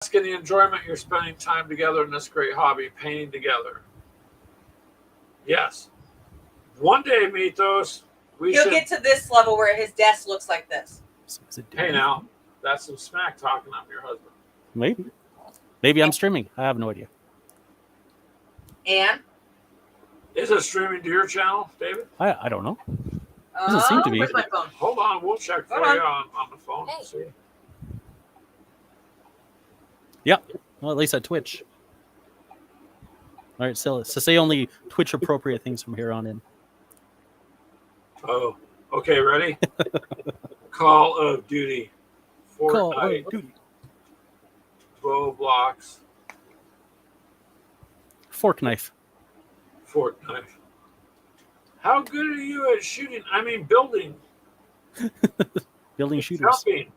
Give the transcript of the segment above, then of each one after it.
asking the enjoyment you're spending time together in this great hobby, painting together. Yes. One day, Mythos, we He'll should. get to this level where his desk looks like this. So is it Hey, doing now, that's some smack talking. I'm your husband. Maybe. Maybe I'm streaming. I have no idea. And Is it streaming to your channel, David? I don't know. Doesn't seem to be. Where's my phone? Hold on, we'll check for Hold you on the phone. Hey. See. Yeah. Well, at least at Twitch. All right, so say only Twitch appropriate things from here on in. Oh, okay, ready? Call of Duty. Call Fortnite. of Duty. Roblox. Fork knife. Fortnite. How good are you at shooting? I mean, building. Building shooters. Jumping.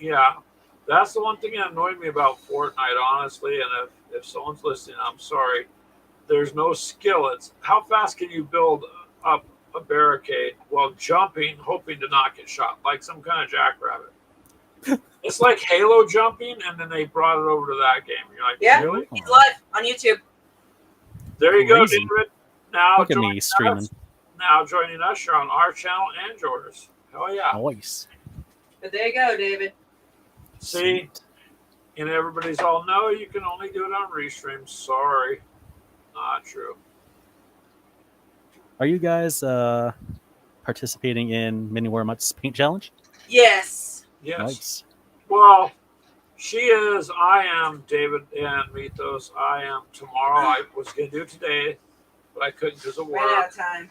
Yeah. That's the one thing that annoyed me about Fortnite, honestly. And if someone's listening, I'm sorry. There's no skill. It's how fast can you build up a barricade while jumping, hoping to not get shot, like some kind of jackrabbit. It's like Halo jumping, and then they brought it over to that game. You're like, Yeah. really? He's live on YouTube. There you go, Crazy. David. Now Look at joining me us- streaming. Now joining us, you're on our channel and yours. Hell yeah. Nice. But there you go, David. See, Sweet. and everybody's all, no, you can only do it on restream. Sorry. Not true. Are you guys participating in Mini War Mutt's paint challenge? Yes. Yes. Nice. Well, she is, I am, David and Mythos. I am tomorrow. I was going to do it today, but I couldn't because of Ran out work. of time.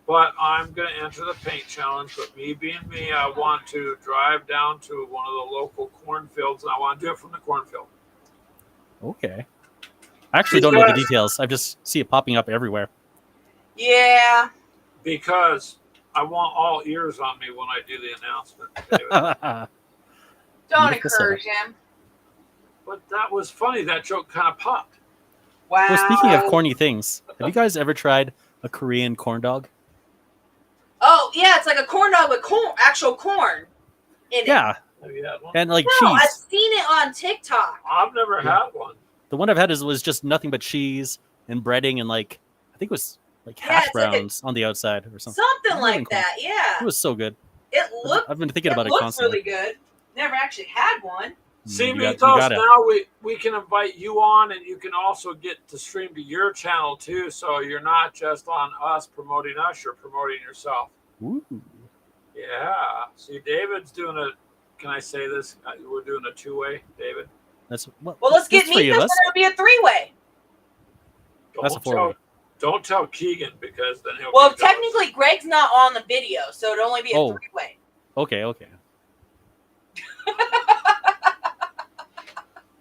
But I'm going to enter the paint challenge. But me being me, I want to drive down to one of the local cornfields, and I want to do it from the cornfield. Okay. I actually don't know the details. I just see it popping up everywhere. Yeah. Because I want all ears on me when I do the announcement, David. Don't Beautiful encourage him. But that was funny. That joke kind of popped. Wow. Well, speaking of corny things, have you guys ever tried a Korean corn dog? Oh, yeah, it's like a corn dog with actual corn in it. Yeah, Have you had one? and like No, I've cheese. seen it on TikTok. I've never had one. The one I've had was just nothing but cheese and breading and like I think it was like Yeah, hash it's like a- browns on the outside or something. Something Really like cool. that, yeah. It was so good. It looked I've been thinking about it looks constantly. really good. Never actually had one. See, You Mythos, got it. now we can invite you on, and you can also get to stream to your channel too. So you're not just on us promoting us; you're promoting yourself. Ooh. Yeah. See, David's doing a. Can I say this? We're doing a two-way, David. That's what. Well, let's get there's three me of this, us. and it'll be a three-way. That's a Don't four-way. don't tell Keegan because then he'll. Well, be jealous. technically, Greg's not on the video, so it'll only be a Oh. three-way. Okay.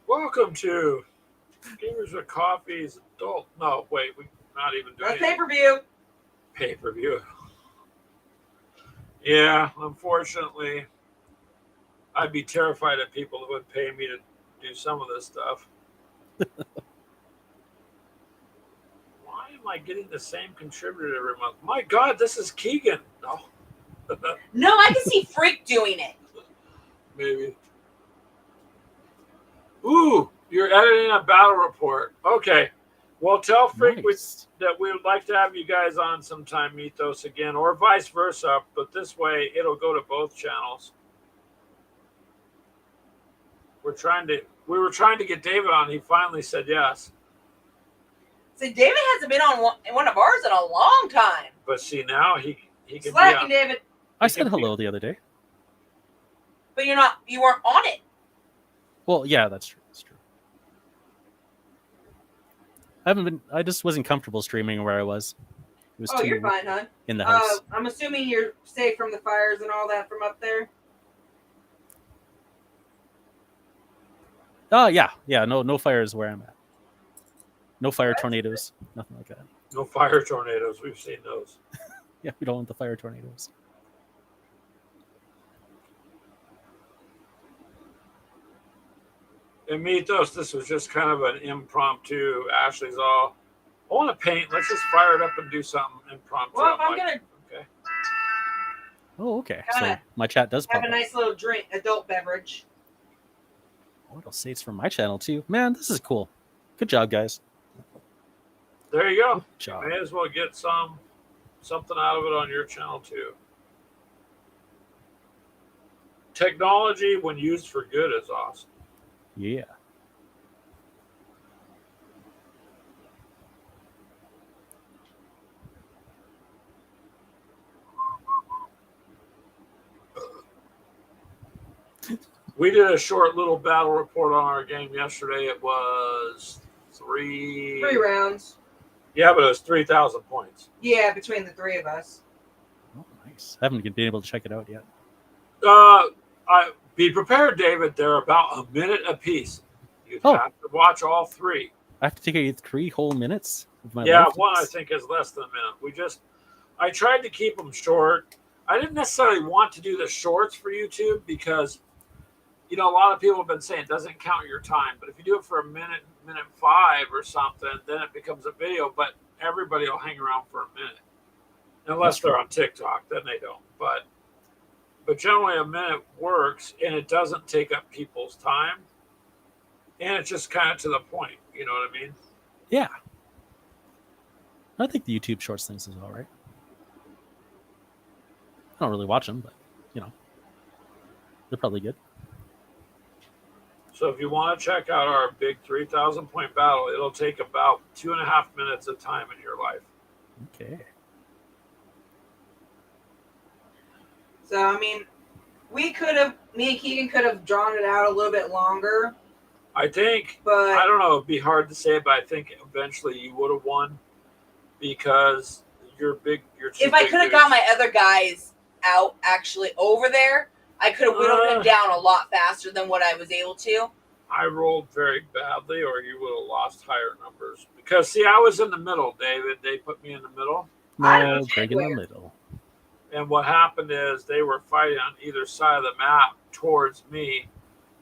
Welcome to Gamers with Coffee's adult. No, wait, we're not even doing That's pay-per-view. pay-per-view. Yeah, unfortunately, I'd be terrified of people that would pay me to do some of this stuff. Why am I getting the same contributor every month? My God, this is Keegan. No, No, I can see Freak doing it. maybe. Ooh, you're editing a battle report. Okay. Well, tell Freak Nice. that we would like to have you guys on sometime, Mythos, again, or vice versa. But this way, it'll go to both channels. We were trying to get David on. He finally said yes. See, David hasn't been on one of ours in a long time. But see, now he can be Slacking, on. David. I said hello the other day. But you weren't on it. Well, yeah, that's true. That's true. I just wasn't comfortable streaming where I was. It was Oh, too you're fine, hon. in the house. I'm assuming you're safe from the fires and all that from up there. Yeah. No fires where I'm at. No fire tornadoes. Nothing like that. No fire tornadoes. We've seen those. Yeah, we don't want the fire tornadoes. And Mythos, this was just kind of an impromptu. Ashley's all, I want to paint. Let's just fire it up and do something impromptu. Well, I'm I'm gonna okay. Oh, okay. So Kinda my chat does pop have a up. nice little drink, adult beverage. Oh, it'll say it's from my channel too. Man, this is cool. Good job, guys. There you go. Good job. May as well get something out of it on your channel too. Technology, when used for good, is awesome. Yeah. We did a short little battle report on our game yesterday. It was three rounds. Yeah, but it was 3,000 points. Yeah, between the three of us. Oh, nice. I haven't been able to check it out yet. Be prepared, David. They're about a minute apiece. You'd Oh. have to watch all three. I have to take 3 whole minutes of my Yeah, life? one I think is less than a minute. I tried to keep them short. I didn't necessarily want to do the shorts for YouTube because, a lot of people have been saying it doesn't count your time. But if you do it for a minute 5 or something, then it becomes a video. But everybody will hang around for a minute, unless That's they're on TikTok. Then they don't. But generally a minute works, and it doesn't take up people's time, and it's just kind of to the point. You know what I mean? Yeah. I think the YouTube Shorts things is all right. I don't really watch them, but, they're probably good. So if you want to check out our big 3,000 point battle, it'll take about 2.5 minutes of time in your life. Okay. So, I mean, me and Keegan could have drawn it out a little bit longer. I think, But I don't know, it'd be hard to say, but I think eventually you would have won because you're big. if I could have got my other guys out actually over there, I could have whittled them down a lot faster than what I was able to. I rolled very badly, or you would have lost higher numbers. Because, see, I was in the middle, David. They put me in the middle. No, Greg in the middle. And what happened is they were fighting on either side of the map towards me.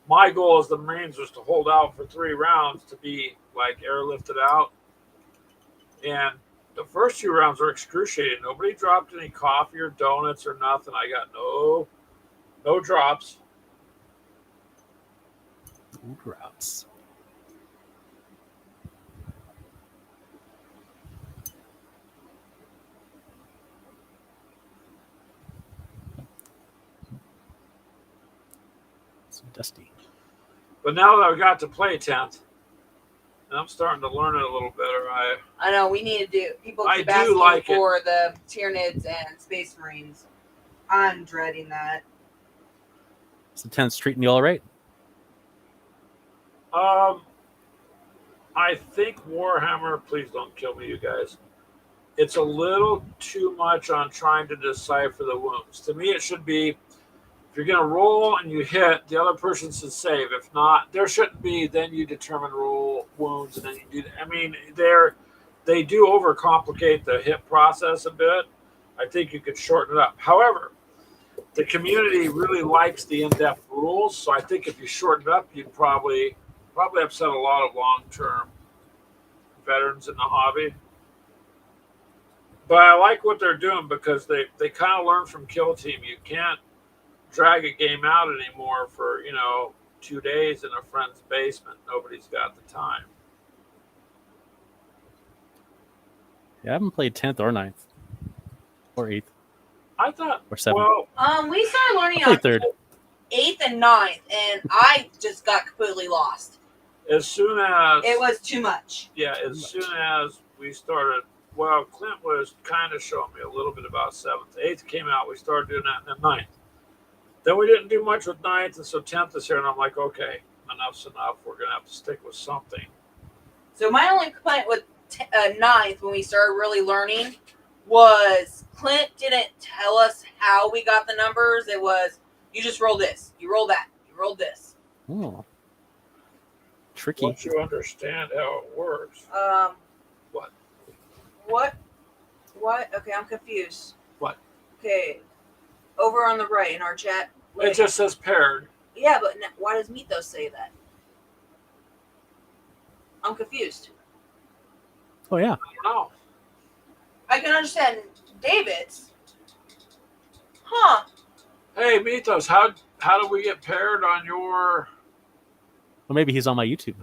My goal as the Marines was to hold out for 3 rounds to be, airlifted out. And the first 2 rounds were excruciating. Nobody dropped any coffee or donuts or nothing. I got no drops. No drops. It's dusty. But now that I got to play 10th, and I'm starting to learn it a little better, I know we need to do. People I keep do asking like it. for the Tyranids and Space Marines. I'm dreading that. Is the 10th treating you all right? I think Warhammer, please don't kill me, you guys. It's a little too much on trying to decipher the wounds. To me, it should be, if you're going to roll and you hit, the other person should save. If not, there shouldn't be, then you determine roll wounds, and then you do. I mean, they do overcomplicate the hit process a bit. I think you could shorten it up. However, the community really likes the in-depth rules, so I think if you shorten it up, you'd probably upset a lot of long-term veterans in the hobby. But I like what they're doing because they kind of learn from Kill Team. You can't drag a game out anymore for 2 days in a friend's basement. Nobody's got the time. Yeah, I haven't played 10th or 9th. Or 8th. I thought, Or 7th. well, We started learning I played on 3rd. 8th and 9th, and I just got completely lost. as soon as It was too much. yeah, as soon as we started, well, Clint was kind of showing me a little bit about 7th. 8th came out, we started doing that, and then 9th. Then we didn't do much with 9th, and so 10th is here, and I'm like, okay, enough's enough. We're going to have to stick with something. So my only complaint with 9th when we started really learning was Clint didn't tell us how we got the numbers. It was, you just roll this, you roll that, you roll this. Oh. Tricky. Once you understand how it works. What? Okay, I'm confused. What? Okay, over on the right in our chat. It just says paired. Yeah, but why does Mythos say that? I'm confused. Oh, yeah. I don't know. I can understand David's. Huh. Hey, Mythos, how do we get paired on your Or maybe he's on my YouTube.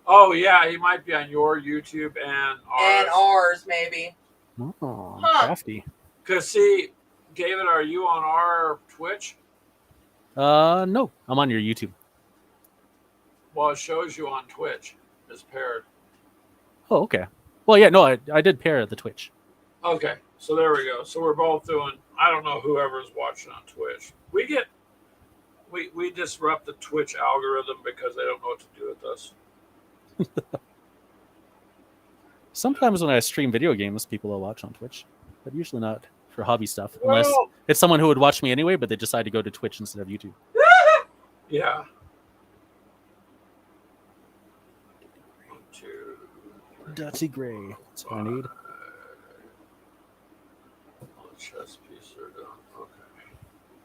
Oh yeah, he might be on your YouTube and ours. And ours, maybe. Oh, Huh. crafty. Cause see, David, are you on our Twitch? No, I'm on your YouTube. Well, it shows you on Twitch as paired. Oh, okay. Well, yeah, no, I did pair at the Twitch. Okay, so there we go. So we're both doing. I don't know whoever's watching on Twitch. We disrupt the Twitch algorithm because they don't know what to do with us. Sometimes when I stream video games, people will watch on Twitch, but usually not for hobby stuff, unless Well, it's someone who would watch me anyway, but they decide to go to Twitch instead of YouTube. yeah. 1, 2, 3, Dirty Gray. That's what I need. Chess piece are done. Okay.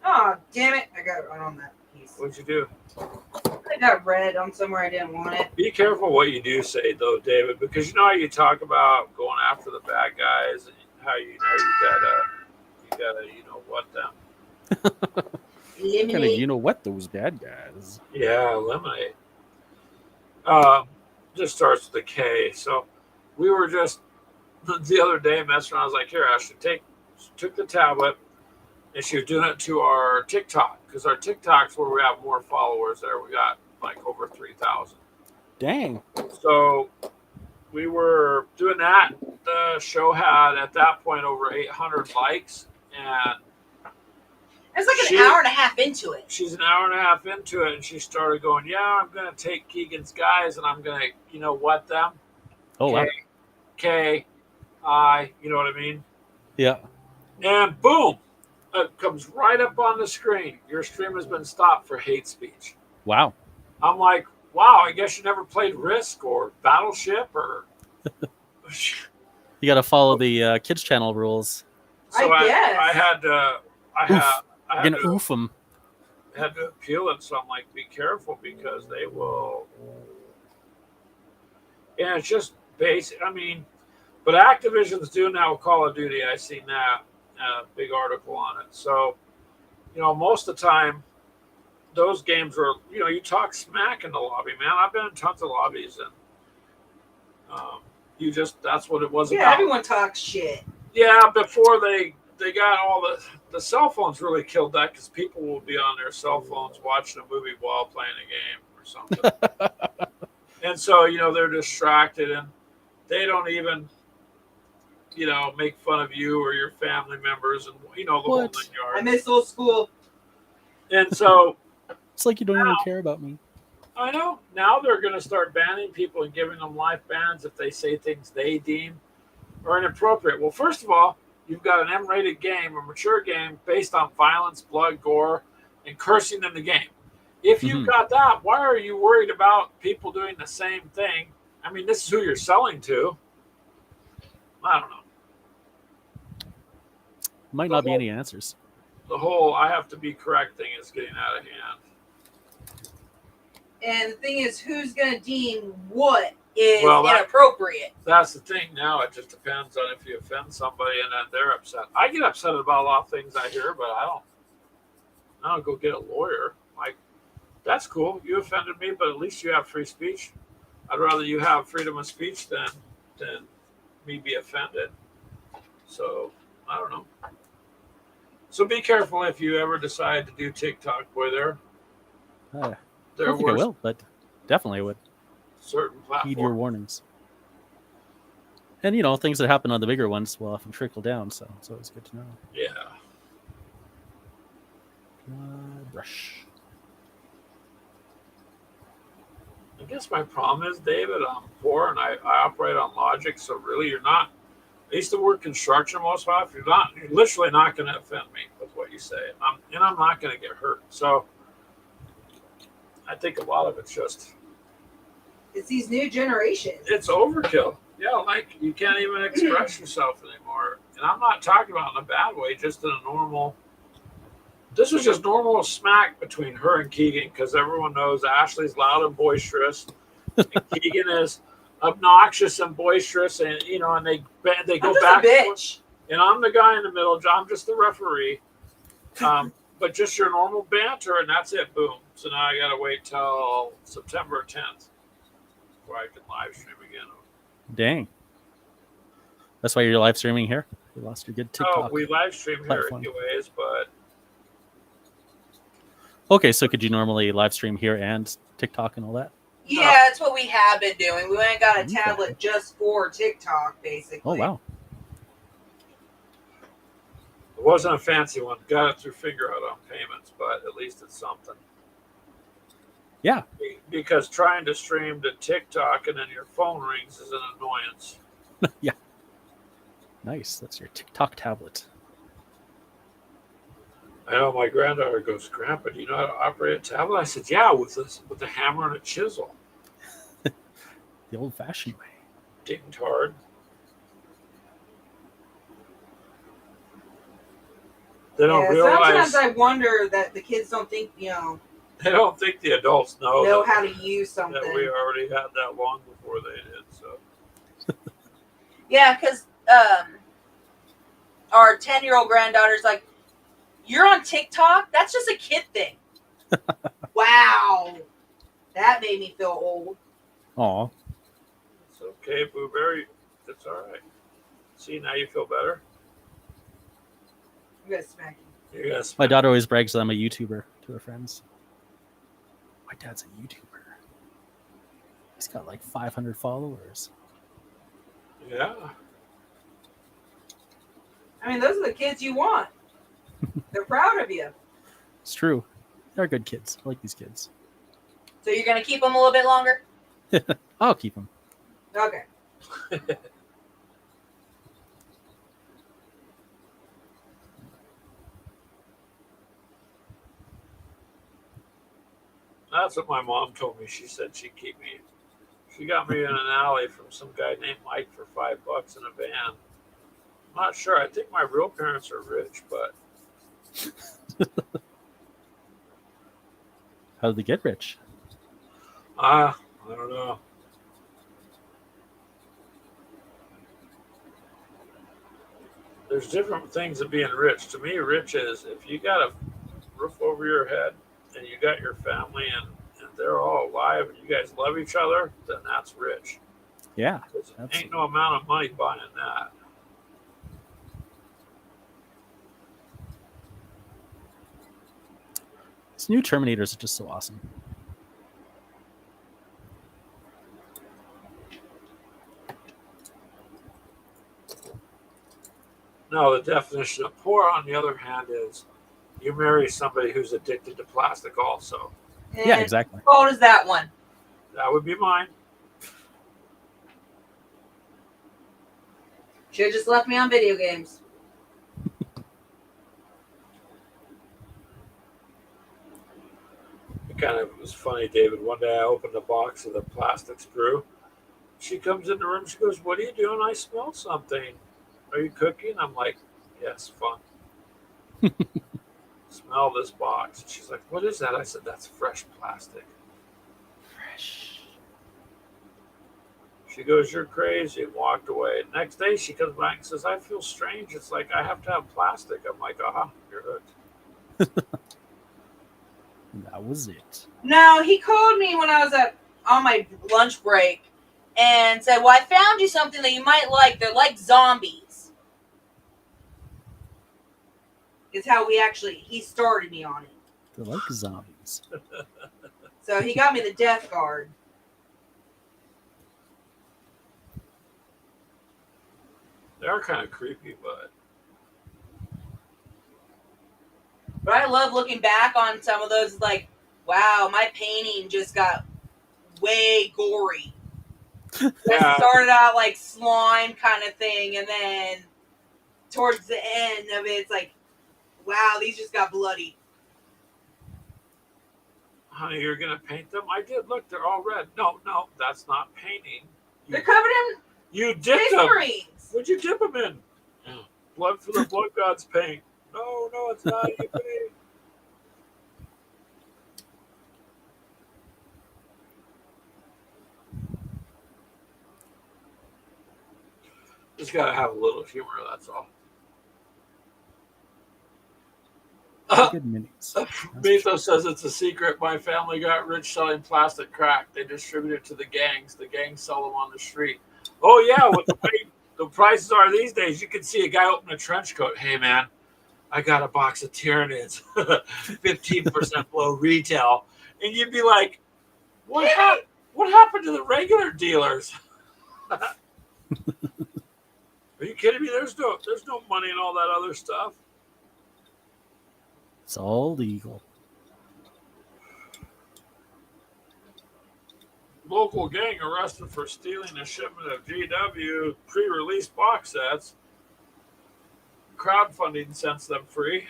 Oh, damn it. I got it right on that piece. What'd you do? I got red on somewhere I didn't want it. Be careful what you do say, though, David, because you know how you talk about going after the bad guys and how you gotta what them. Kind of, Eliminate. you know what, those bad guys. Yeah, eliminate. Just starts with a K. So we were just the other day messing around. I was like, here, Ashley, took the tablet, and she was doing it to our TikTok because our TikTok's where we have more followers there. We got like over 3,000. Dang. So we were doing that. The show had at that point over 800 likes, and It's like She- an hour and a half into it. she's an hour and a half into it, and she started going, "Yeah, I'm gonna take Keegan's guys, and I'm gonna, what them? Oh, wow. K-I, you know what I mean? Yeah. And boom, it comes right up on the screen. Your stream has been stopped for hate speech." Wow. I'm like, wow, I guess you never played Risk or Battleship or. You got to follow the kids channel rules. So I guess. I had to. I You're had going to to, oof them. had to appeal it. So I'm like, be careful because they will. And it's just basic. I mean, but Activision's doing that with Call of Duty. I seen that big article on it. So, most of the time, those games were, you talk smack in the lobby, man. I've been in tons of lobbies, and that's what it was Yeah, about. everyone talks shit. Yeah, before they got all the cell phones really killed that because people will be on their cell phones watching a movie while playing a game or something. And so, they're distracted and they don't even, make fun of you or your family members and, the whole What? 9 I yards. miss old school. And so It's like you don't even care about me. I know now they're going to start banning people and giving them life bans if they say things they deem are inappropriate. Well, first of all, you've got an M-rated game, a mature game based on violence, blood, gore, and cursing in the game. If you've got that, why are you worried about people doing the same thing? I mean, this is who you're selling to. I don't know. Might not be any answers. The whole I have to be correct thing is getting out of hand. And the thing is, who's going to deem what is Well, inappropriate? That's the thing now. It just depends on if you offend somebody and then they're upset. I get upset about a lot of things I hear, but I don't go get a lawyer. Like, that's cool. You offended me, but at least you have free speech. I'd rather you have freedom of speech than me be offended. So I don't know. So be careful if you ever decide to do TikTok, boy. I There don't think I were will, but definitely would certain heed your platforms. warnings. And, things that happen on the bigger ones will often trickle down, so it's always good to know. Yeah. Brush. I guess my problem is, David, I'm poor and I operate on logic. So really, you're not. I used to work construction most of the time. You're literally not going to offend me with what you say, and I'm not going to get hurt. So I think a lot of it's just It's these new generations. it's overkill. Yeah, like you can't even express yourself anymore. And I'm not talking about in a bad way, just in a normal. This was just normal smack between her and Keegan because everyone knows Ashley's loud and boisterous, and Keegan is obnoxious and boisterous, and and they go I'm just back. a and forth. bitch. And I'm the guy in the middle. I'm just the referee. but just your normal banter, and that's it. Boom. So now I gotta wait till September 10th before I can live stream again. Dang. That's why you're live streaming here. You lost your good TikTok. Oh, we live stream platform. here anyways, but Okay, so could you normally live stream here and TikTok and all that? Yeah, that's what we have been doing. We went and got a Okay. tablet just for TikTok, basically. Oh wow. it wasn't a fancy one. Got it through Figure Out on payments, but at least it's something. Yeah. Because trying to stream to TikTok and then your phone rings is an annoyance. Nice. That's your TikTok tablet. I know my granddaughter goes, Grandpa, do you know how to operate a tablet? I said, yeah, with a hammer and a chisel. The old-fashioned way. Dinged hard. They don't realize. Sometimes I wonder that the kids don't think, They don't think the adults know how to use that something. we already had that long before they did. So Yeah, because our 10-year-old granddaughter's like, you're on TikTok? That's just a kid thing. Wow. That made me feel old. Aw. it's okay, Blueberry. It's all right. See, now you feel better. I'm going to smack you. You guys, My daughter always brags that I'm a YouTuber to her friends. My dad's a YouTuber. He's got like 500 followers. yeah. I mean, those are the kids you want. They're proud of you. It's true. They're good kids. I like these kids. So you're going to keep them a little bit longer? I'll keep them. Okay. That's what my mom told me. She said she'd keep me. She got me in an alley from some guy named Mike for $5 in a van. I'm not sure. I think my real parents are rich, but How did they get rich? I don't know. There's different things of being rich. To me, rich is if you got a roof over your head and you got your family and they're all alive and you guys love each other, then that's rich. Yeah. 'Cause Absolutely. ain't no amount of money buying that. These new Terminators are just so awesome. No, the definition of poor, on the other hand, is you marry somebody who's addicted to plastic also. Yeah, And exactly. how old is that one? That would be mine. Should have just left me on video games. It kind of was funny, David. One day I opened a box of the plastic sprue. She comes in the room. She goes, "What are you doing? I smell something. Are you cooking?" I'm like, "Yes, fun." Smell this box. She's like, "What is that?" I said, "That's fresh plastic." Fresh. She goes, "You're crazy," and walked away. Next day she comes back and says, "I feel strange. It's like I have to have plastic." I'm like, "Aha, you're hooked." That was it. No, he called me when I was on my lunch break and said, "Well, I found you something that you might like. They're like zombies." Is how he started me on it. They're like zombies. So he got me the Death Guard. They are kind of creepy, but I love looking back on some of those, like, wow, my painting just got way gory. yeah, It started out like slime kind of thing, and then towards the end of it, it's like, wow, these just got bloody. honey, you're gonna paint them? I did. Look, they're all red. No, that's not painting. They're covered in You dipped space them. marines. What'd you dip them in? Blood for the blood gods paint. No, it's not. You paint. Just gotta have a little humor. That's all. Good minis. Beto says it's a secret. My family got rich selling plastic crack. They distribute it to the gangs. The gangs sell them on the street. Oh yeah, with the way the prices are these days, you can see a guy open a trench coat. Hey man, I got a box of Tyranids, 15% below retail, and you'd be like, what happened to the regular dealers? Are you kidding me? There's no money in all that other stuff. It's all legal. Local gang arrested for stealing a shipment of GW pre-release box sets. Crowdfunding sends them free.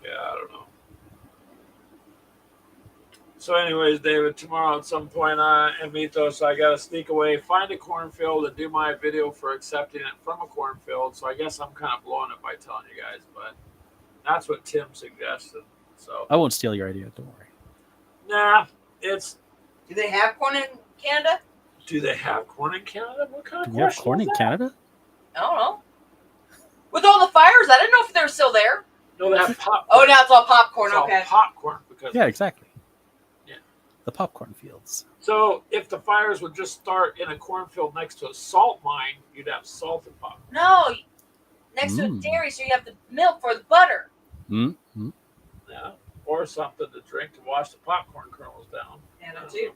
Yeah, I don't know. So, anyways, David, tomorrow at some point, in Mythos, I got to sneak away, find a cornfield, and do my video for accepting it from a cornfield. So, I guess I'm kind of blowing it by telling you guys, but that's what Tim suggested. So, I won't steal your idea. Don't worry. nah, it's. Do they have corn in Canada? Do they have corn in Canada? What kind of Do you have question corn is in that? Canada? I don't know. With all the fires, I didn't know if they're still there. No, they have popcorn. Oh, now it's all popcorn. It's all Okay. popcorn because Yeah, exactly. Yeah. The popcorn fields. So if the fires would just start in a cornfield next to a salt mine, you'd have salted popcorn. No, next to a dairy, so you have the milk for the butter. Mm-hmm. Yeah. Or something to drink to wash the popcorn kernels down. Yeah, that too.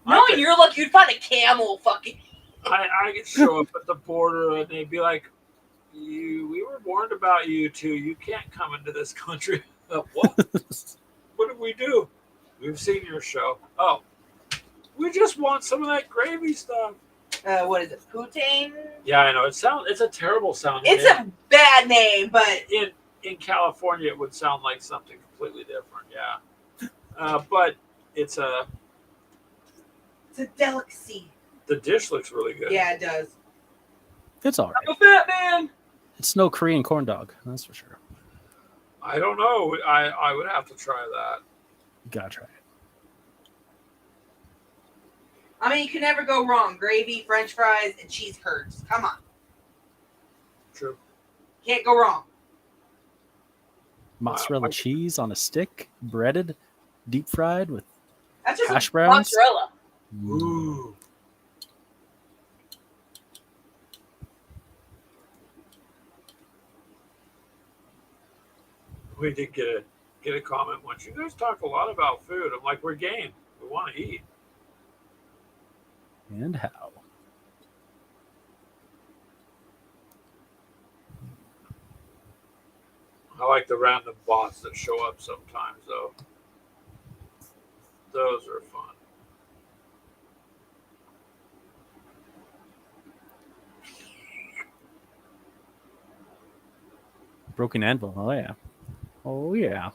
I No, could- you're lucky you'd find a camel fucking. I could show up at the border and they'd be like, we were warned about you two. You can't come into this country. What? What did we do? We've seen your show. Oh, we just want some of that gravy stuff. What is it? Poutine? Yeah, I know. It's a terrible sounding It's name. a bad name, but In California, it would sound like something completely different. Yeah, but it's it's a delicacy. the dish looks really good. Yeah, it does. It's all right. I'm a fat man. It's no Korean corn dog. That's for sure. I don't know. I would have to try that. You gotta try it. I mean, you can never go wrong. Gravy, French fries, and cheese curds. Come on, True. can't go wrong. Mozzarella cheese on a stick, breaded, deep fried with That's just hash a browns. mozzarella. Ooh. We did get a comment once. You guys talk a lot about food. I'm like, we're game. We want to eat. And how? I like the random bots that show up sometimes, though. Those are fun. Broken Anvil. Oh yeah. Oh yeah.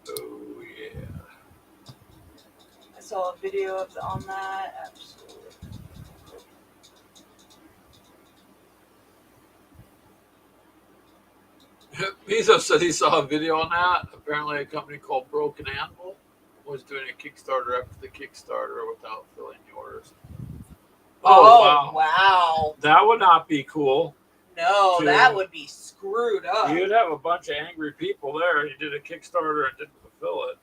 Oh yeah. I saw a video on that. Absolutely. Bezos said he saw a video on that. Apparently, a company called Broken Anvil was doing a Kickstarter after the Kickstarter without filling the orders. Oh, wow. Wow. That would not be cool. No, Dude. that would be screwed up. You'd have a bunch of angry people there. You did a Kickstarter and didn't fulfill it.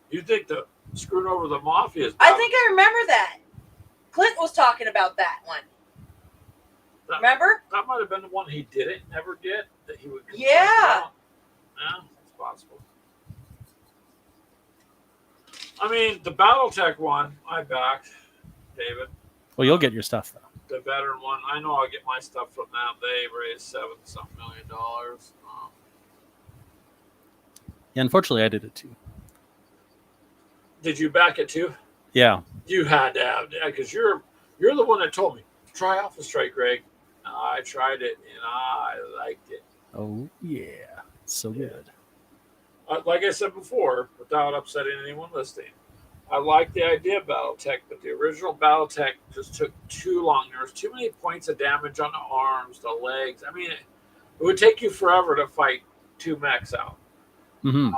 You think the screwing over the mafia is I bad? think I remember that. Clint was talking about that one. That- Remember? That might have been the one he didn't never get that he would. complain Yeah. about. Yeah, it's possible. I mean, the BattleTech one I backed, David. Well, you'll get your stuff though. The veteran one, I know I'll get my stuff from them. They raised $7 million. Yeah, unfortunately, I did it too. Did you back it too? Yeah. You had to have that because you're the one that told me try Alpha Strike, Greg. I tried it and I liked it. Oh yeah. So good. Like I said before, without upsetting anyone listening, I like the idea of BattleTech, but the original BattleTech just took too long. There was too many points of damage on the arms, the legs. I mean, it would take you forever to fight two mechs out. Hmm.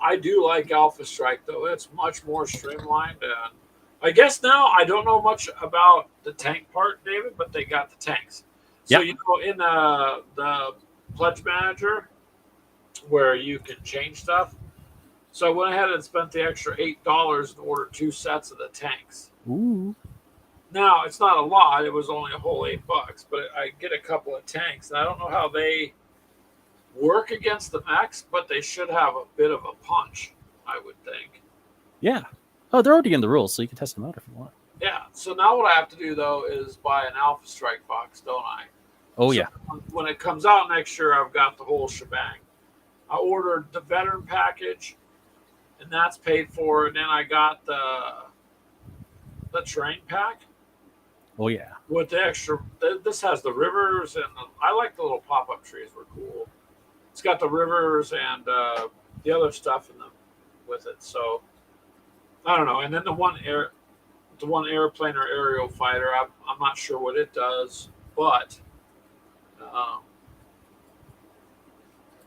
I do like Alpha Strike though; it's much more streamlined. And I guess now I don't know much about the tank part, David, but they got the tanks. So Yep. you know, in the Pledge Manager, where you can change stuff. So I went ahead and spent the extra $8 and ordered 2 sets of the tanks. Ooh. Now it's not a lot; it was only a whole $8, but I get a couple of tanks, and I don't know how they work against the mechs, but they should have a bit of a punch, I would think. Yeah. Oh, they're already in the rules, so you can test them out if you want. Yeah. So now what I have to do though is buy an Alpha Strike box, don't I? Oh, So yeah. when it comes out next year, I've got the whole shebang. I ordered the veteran package, and that's paid for. And then I got the terrain pack Oh, yeah. with the extra. This has the rivers, and I like the little pop up trees. Were cool. It's got the rivers and the other stuff in them with it. So I don't know. And then the one airplane or aerial fighter. I'm not sure what it does, but um,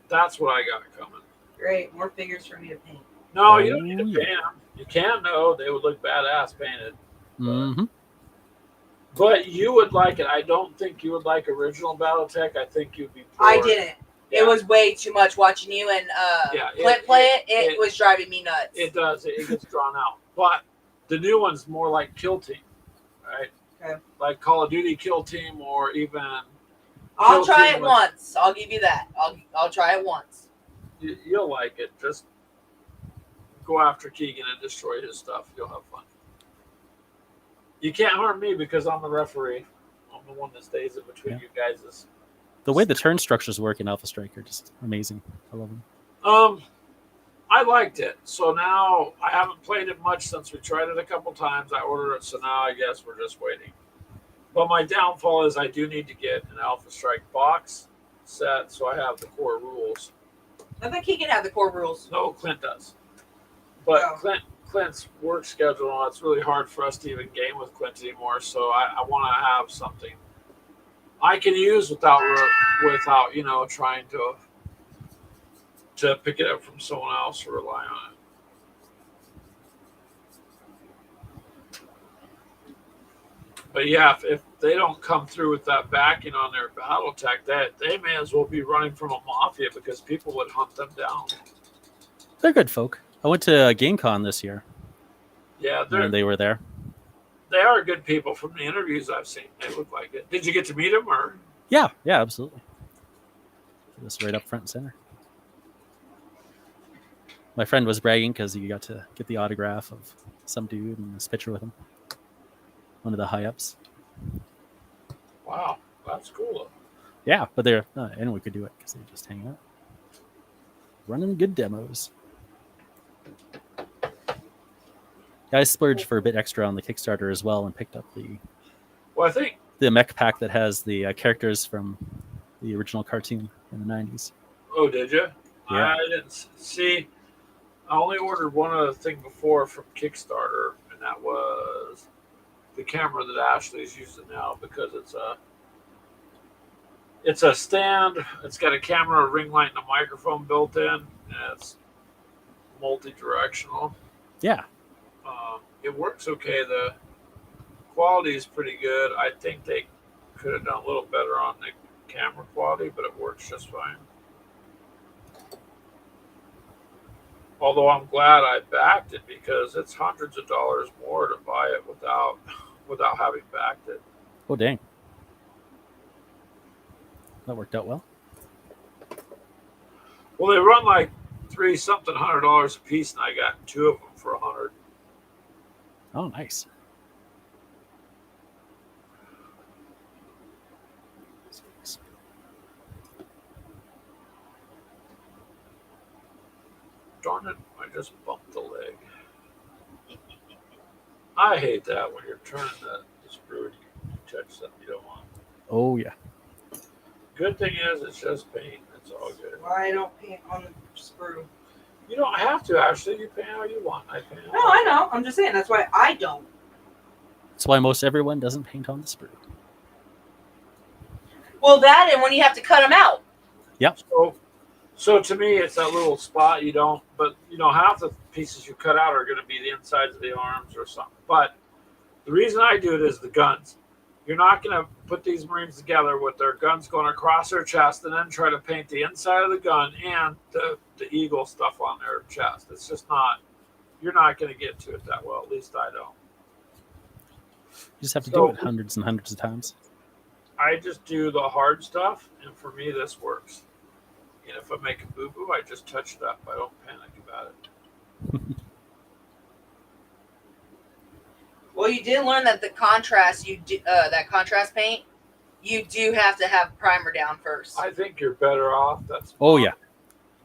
that's what I got coming. Great, more figures for me to paint. No, you don't need to Oh, paint them. You can though; they would look badass painted. Hmm. But you would like it. I don't think you would like original BattleTech. I think you'd be. I bored. didn't. Yeah. It was way too much watching you and Yeah, Clint play it. It was driving me nuts. It does. It gets drawn out. But the new one's more like Kill Team, right? Okay. Like Call of Duty Kill Team, or even. I'll Kill try Team it with- once. I'll give you that. I'll try it once. You'll like it. Just go after Keegan and destroy his stuff. You'll have fun. You can't harm me because I'm the referee. I'm the one that stays in between you guys. The way the turn structures work in Alpha Strike are just amazing. I love them. I liked it. So now I haven't played it much since we tried it a couple times. I ordered it, so now I guess we're just waiting. But my downfall is I do need to get an Alpha Strike box set, so I have the core rules. I think he can have the core rules. No, Clint does. But Oh. Clint's work schedule, it's really hard for us to even game with Clint anymore. So I want to have something I can use without trying to pick it up from someone else or rely on it. But yeah, if they don't come through with that backing on their BattleTech, they may as well be running from a mafia because people would hunt them down. They're good folk. I went to GameCon this year, Yeah, and they were there. they are good people from the interviews I've seen. They look like it. Did you get to meet them or? Yeah, absolutely. Just right up front and center. My friend was bragging because he got to get the autograph of some dude and this picture with him. One of the high ups. Wow, that's cool. Yeah, but anyone could do it because they just hang out, running good demos. I splurged for a bit extra on the Kickstarter as well and picked up Well, I think. the mech pack that has the characters from the original cartoon in the 90s. Oh, did you? Yeah. I didn't see. I only ordered one other thing before from Kickstarter, and that was the camera that Ashley's using now because it's a stand. It's got a camera, a ring light, and a microphone built in, and it's multi-directional. Yeah. It works okay. The quality is pretty good. I think they could have done a little better on the camera quality, but it works just fine. Although I'm glad I backed it because it's hundreds of dollars more to buy it without having backed it. Oh, dang. That worked out well. Well, they run like $300 a piece, and I got 2 of them for $100. Oh, nice. Darn it, I just bumped the leg. I hate that when you're turning the screw and you touch something you don't want. Oh, yeah. Good thing is it's just paint. It's all good. Why I don't paint on the sprue? You don't have to, actually. You paint how you want. I paint. No, I know. I'm just saying that's why I don't. That's why most everyone doesn't paint on the sprue. Well, that and when you have to cut them out. So to me, it's that little spot you don't. But half the pieces you cut out are going to be the insides of the arms or something. But the reason I do it is the guns. You're not going to put these Marines together with their guns going across their chest and then try to paint the inside of the gun and the eagle stuff on their chest. It's just not. You're not going to get to it that well. At least I don't. You just have to do it hundreds and hundreds of times. I just do the hard stuff, and for me, this works. And if I make a boo-boo, I just touch it up. I don't panic about it. Well, you did learn that the contrast that contrast paint, you do have to have primer down first. I think you're better off. That's Yeah.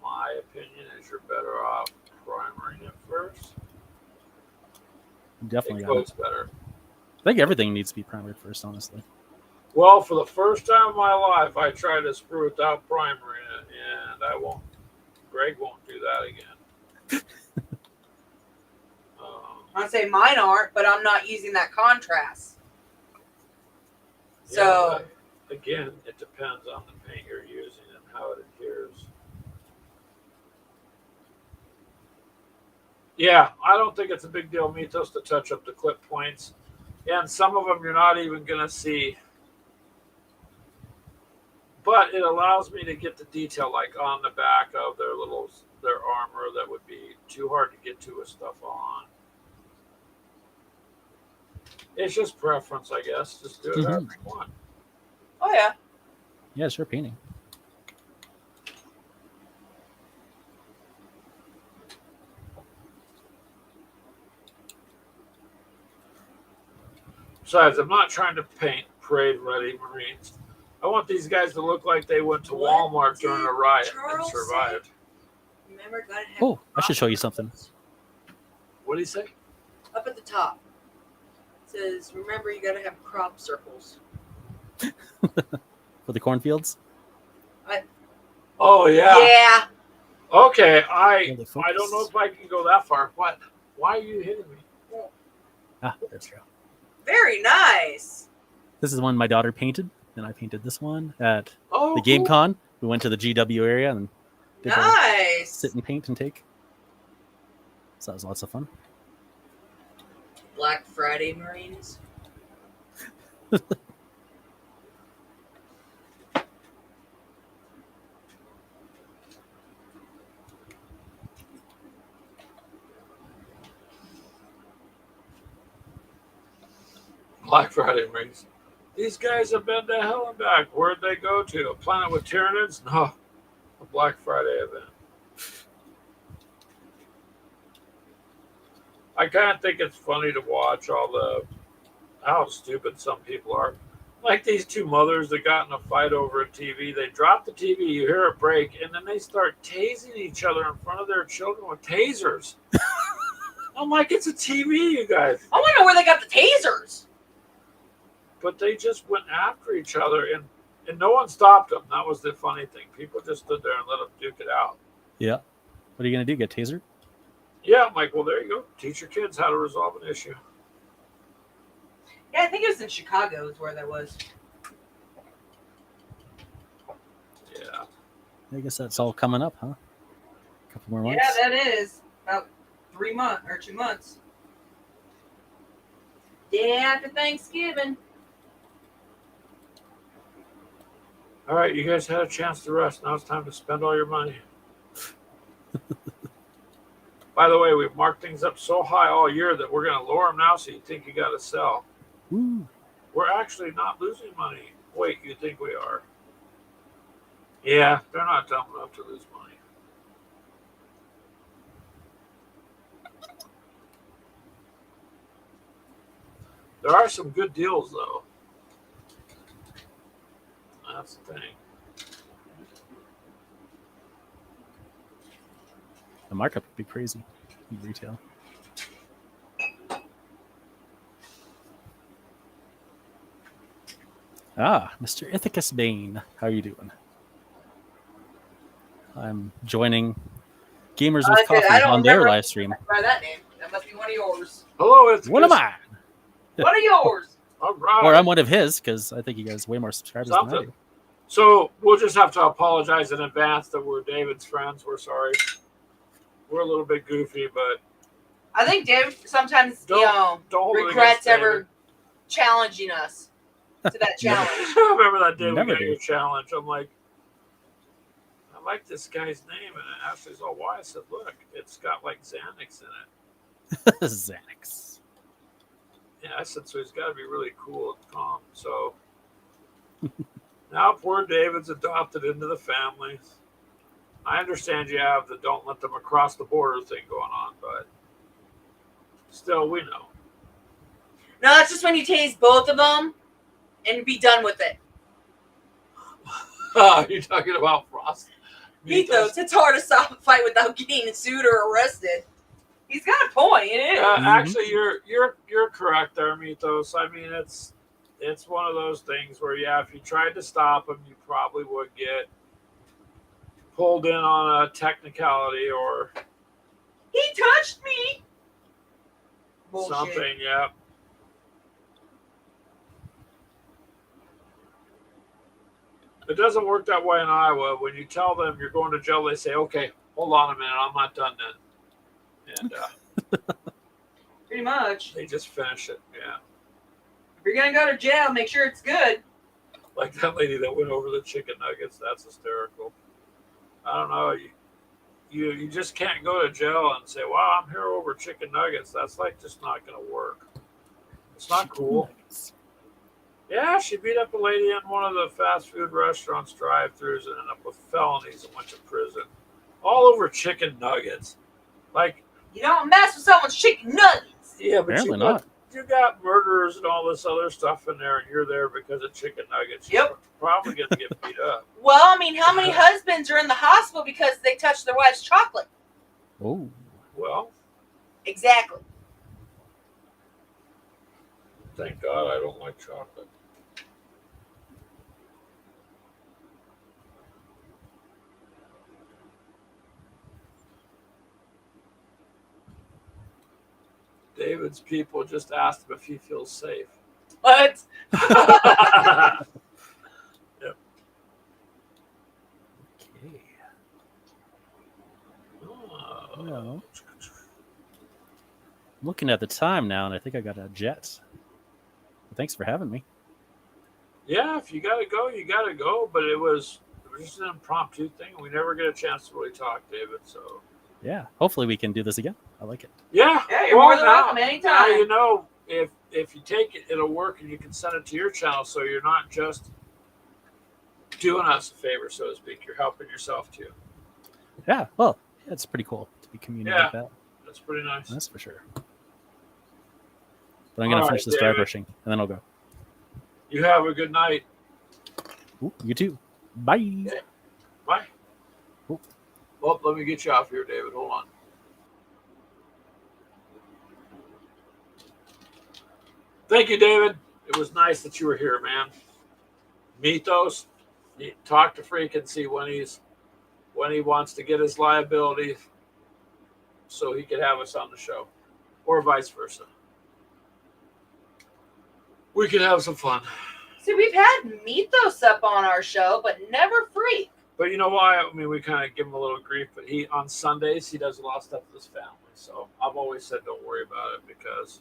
My opinion is you're better off primering it first. Definitely. It goes better. I think everything needs to be primered first, honestly. Well, for the first time in my life, I tried to sprue without primer in it, and I won't. Greg won't do that again. I'd say mine aren't, but I'm not using that contrast. So yeah, again, it depends on the paint you're using and how it adheres. Yeah, I don't think it's a big deal, Mythos, to touch up the clip points. And some of them you're not even going to see. But it allows me to get the detail, like on the back of their armor that would be too hard to get to with stuff on. It's just preference, I guess. Just do it however you want. Oh, yeah. Yeah, sure, painting. Besides, I'm not trying to paint parade-ready Marines. I want these guys to look like they went to Walmart during a riot and survived. Remember, gotta have I should show you something. What did he say? Up at the top. It says, remember, you gotta have crop circles. For the cornfields? Oh, yeah. Yeah. Okay, I Focus. don't know if I can go that far. What? Why are you hitting me? That's true. Very nice. This is one my daughter painted, and I painted this one at Oh, the Game cool. Con. We went to the GW area and did a Nice. sit and paint and take. So that was lots of fun. Black Friday Marines. Black Friday Marines. These guys have been to hell and back. Where'd they go to? A planet with Tyranids? No. A Black Friday event. I kind of think it's funny to watch how stupid some people are. Like these two mothers that got in a fight over a TV. They drop the TV, you hear it break, and then they start tasing each other in front of their children with tasers. I'm like, it's a TV, you guys. I want to know where they got the tasers. But they just went after each other, and no one stopped them. That was the funny thing. People just stood there and let them duke it out. Yeah. What are you going to do? Get tasered? Yeah, I'm like, well, there you go. Teach your kids how to resolve an issue. Yeah, I think it was in Chicago is where that was. Yeah. I guess that's all coming up, huh? A couple more months. Yeah, that is. About 3 months or 2 months. Day after Thanksgiving. All right, you guys had a chance to rest. Now it's time to spend all your money. By the way, we've marked things up so high all year that we're going to lower them now so you think you got to sell. Ooh. We're actually not losing money. Wait, you think we are? Yeah, they're not dumb enough to lose money. There are some good deals, though. That's the thing. The markup would be crazy in retail. Mr. Ithacus Bane. How are you doing? I'm joining Gamers with Okay, I Coffee don't on their remember- live stream. By that name, that must be one of yours. Hello, it's One of mine. One of yours. All right. Or I'm one of his because I think he has way more subscribers than I Something. do. So we'll just have to apologize in advance that we're David's friends. We're sorry. We're a little bit goofy, but I think Dave sometimes, don't hold it regrets against David. ever challenging us to that challenge. I remember that day we Never got do. your challenge. I'm like, I like this guy's name, and Ashley's all, why? I said, look, it's got like Xanax in it. Xanax. Yeah, I said, so he's got to be really cool and calm. So now poor David's adopted into the family. I understand you have the don't let them across the border thing going on, but still, we know. No, that's just when you tase both of them and be done with it. You're talking about Frost. Mythos, it's hard to stop a fight without getting sued or arrested. He's got a point. It is. Actually, you're correct there, Mythos. I mean, it's one of those things where, yeah, if you tried to stop him, you probably would get pulled in on a technicality or He touched me. Bullshit. something. Yeah. It doesn't work that way in Iowa. When you tell them you're going to jail, they say, "Okay, hold on a minute, I'm not done then," and Pretty much. they just finish it. Yeah. If you're gonna go to jail, make sure it's good. Like that lady that went over the chicken nuggets. That's hysterical. I don't know. You just can't go to jail and say, "Well, I'm here over chicken nuggets." That's like just not going to work. It's not cool. Yeah, she beat up a lady in one of the fast food restaurants drive-thrus and ended up with felonies and went to prison. All over chicken nuggets. Like, You don't mess with someone's chicken nuggets. yeah, but Apparently you not. you got murderers and all this other stuff in there, and you're there because of chicken nuggets. Yep. You're probably going to get beat up. Well, I mean, how many husbands are in the hospital because they touched their wife's chocolate? Oh, Well, Exactly. thank God I don't like chocolate. David's people just asked him if he feels safe. What? Yep. okay. Oh. Well, I'm looking at the time now, and I think I got a jet. Thanks for having me. Yeah, if you gotta go, you gotta go. But it was just an impromptu thing. We never get a chance to really talk, David. So Yeah, hopefully we can do this again. I like it. yeah, Yeah, you're more than welcome Now anytime. you know if you take it, it'll work, and you can send it to your channel, so you're not just doing us a favor, so to speak. You're helping yourself too. Yeah, well, it's pretty cool to be community like that. That's pretty nice. That's for sure. But I'm going to All finish right, this dry David. brushing, and then I'll go. You have a good night. Ooh, you too. Bye. Bye. Cool. Well, let me get you off here, David. Hold on. Thank you, David. It was nice that you were here, man. Mythos, talk to Freak and see when he wants to get his liability so he could have us on the show, or vice versa. We could have some fun. See, we've had Mythos up on our show, but never Freak. But you know why? I mean, we kind of give him a little grief, but on Sundays, he does a lot of stuff with his family. So I've always said, don't worry about it, because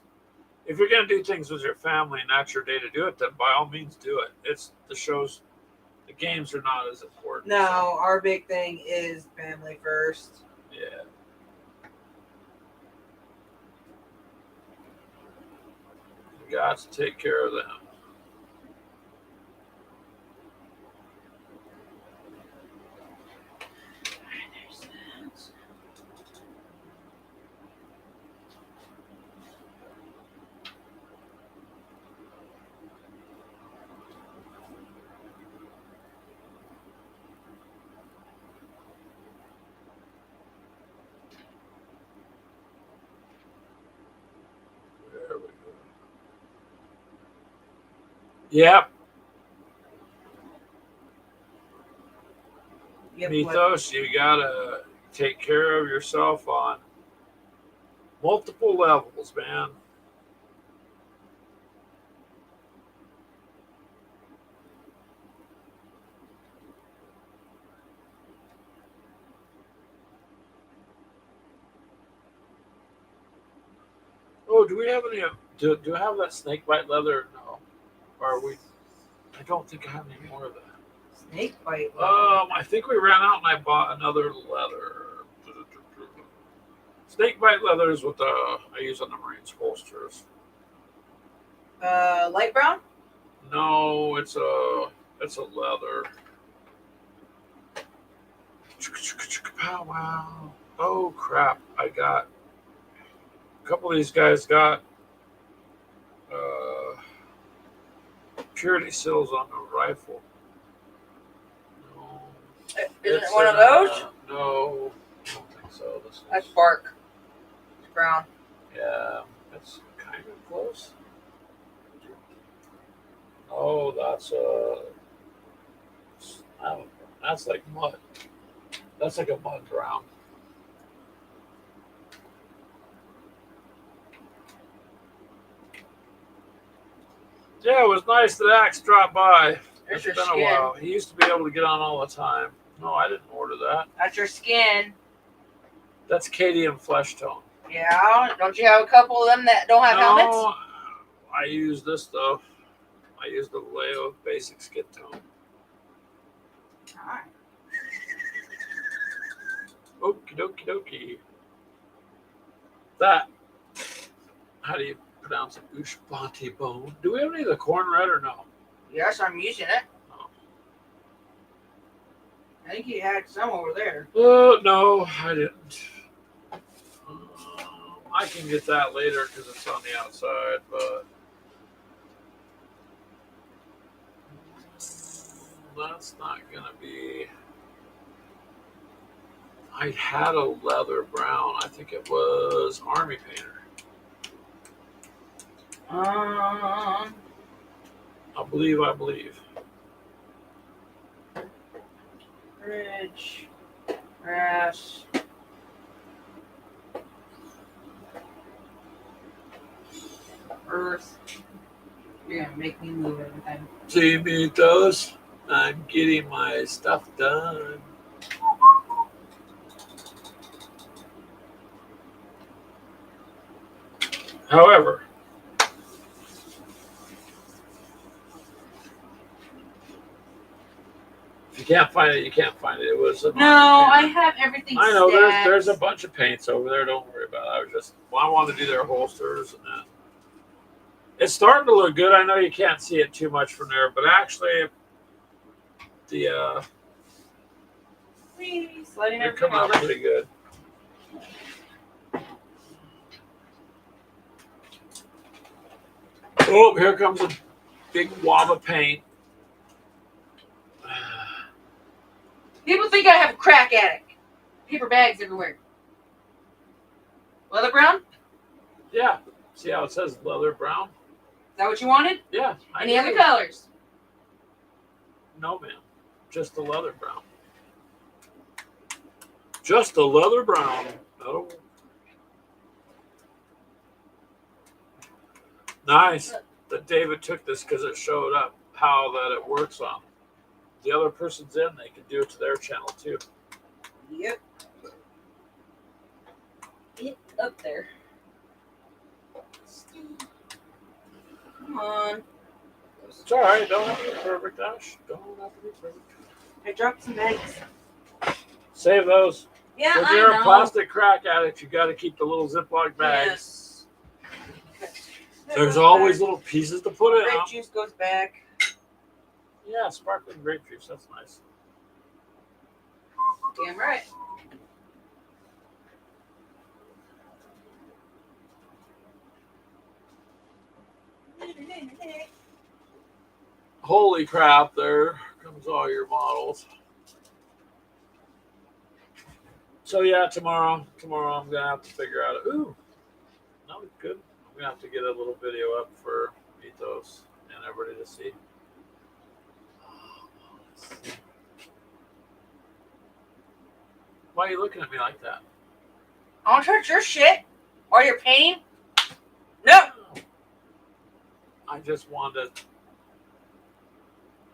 if you're going to do things with your family and that's your day to do it, then by all means do it. It's the shows, the games are not as important. No, our big thing is family first. Yeah. You got to take care of them. There we go. Yep. Yep, Mythos, you gotta take care of yourself on multiple levels, man. Oh, do we have any? Do I have that snake bite leather? No. Or are we? I don't think I have any more of that. Snake bite. I think we ran out and I bought another leather. Snake bite leather is what I use on the Marines holsters. Light brown. No, it's a leather. Pow wow. Oh crap! I got a couple of these guys got purity seals on the rifle. No. Isn't it one of those? No, I don't think so. That's bark. It's brown. Yeah, that's kind of close. Oh, that's like mud. That's like a mud brown. Yeah, it was nice that Axe dropped by. There's It's your been a skin. while. He used to be able to get on all the time. No, I didn't order that. That's your skin. That's Cadian flesh tone. Yeah. Don't you have a couple of them that don't have helmets? No, I use this stuff. I use the Leo basic skin tone. Alright. Okie dokie dokie. That. How do you pronounce it? Ushbanti bone. Do we have any of the corn red or no? Yes, I'm using it. Oh. I think you had some over there. No, I didn't. I can get that later because it's on the outside, but that's not gonna be. I had a leather brown. I think it was Army Painter. I believe. Bridge. Grass. Earth. You're gonna make me move everything. See me those. I'm getting my stuff done. However, if you can't find it, you can't find it. It was No, I have everything. I know stacked. there's a bunch of paints over there. Don't worry about it. I wanted to do their holsters and then it's starting to look good. I know you can't see it too much from there, but actually the Sliding they're everything coming out over. pretty good. Oh, here comes a big wad of paint. People think I have a crack addict. Paper bags everywhere. Leather brown? Is Yeah. See how it says leather brown? that what you wanted? Yeah. Any other colors? No, ma'am. Just the leather brown. Just the leather brown. Oh. Nice that David took this because it showed up how that it works on. The other person's in, they can do it to their channel too. Yep. Get up there. Come on. It's all right. Don't have to be perfect, Ash. Don't have to be perfect. I dropped some bags. Save those. Yeah, If I you're know. a plastic crack addict, you got to keep the little Ziploc bags. Yes. There's always little pieces to put in Grape them. juice goes back. Yeah, sparkling grape juice. That's nice. Damn right. Holy crap, there comes all your models. So yeah, tomorrow I'm gonna have to figure out. Ooh, that was good. I'm gonna have to get a little video up for Mythos and everybody to see. Why are you looking at me like that? I want to touch your shit or your painting. No. I just wanted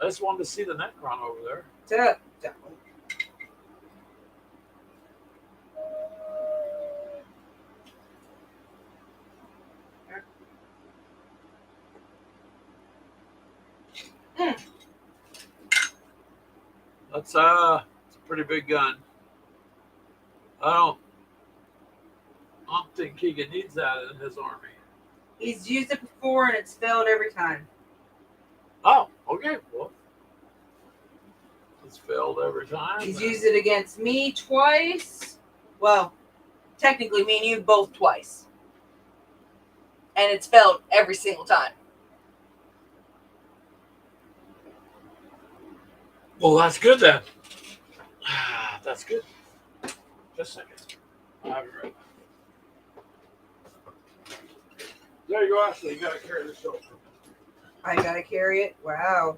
to see the Necron over there. Don't. It's a pretty big gun. I don't think Keegan needs that in his army. He's used it before and it's failed every time. Oh, okay. Well, it's failed every time. He's then. used it against me twice. Well, technically me and you both twice. And it's failed every single time. Well, that's good then. That's good. Just a second. I'll be right back. There you go, Ashley. You gotta carry this over. I gotta carry it. Wow.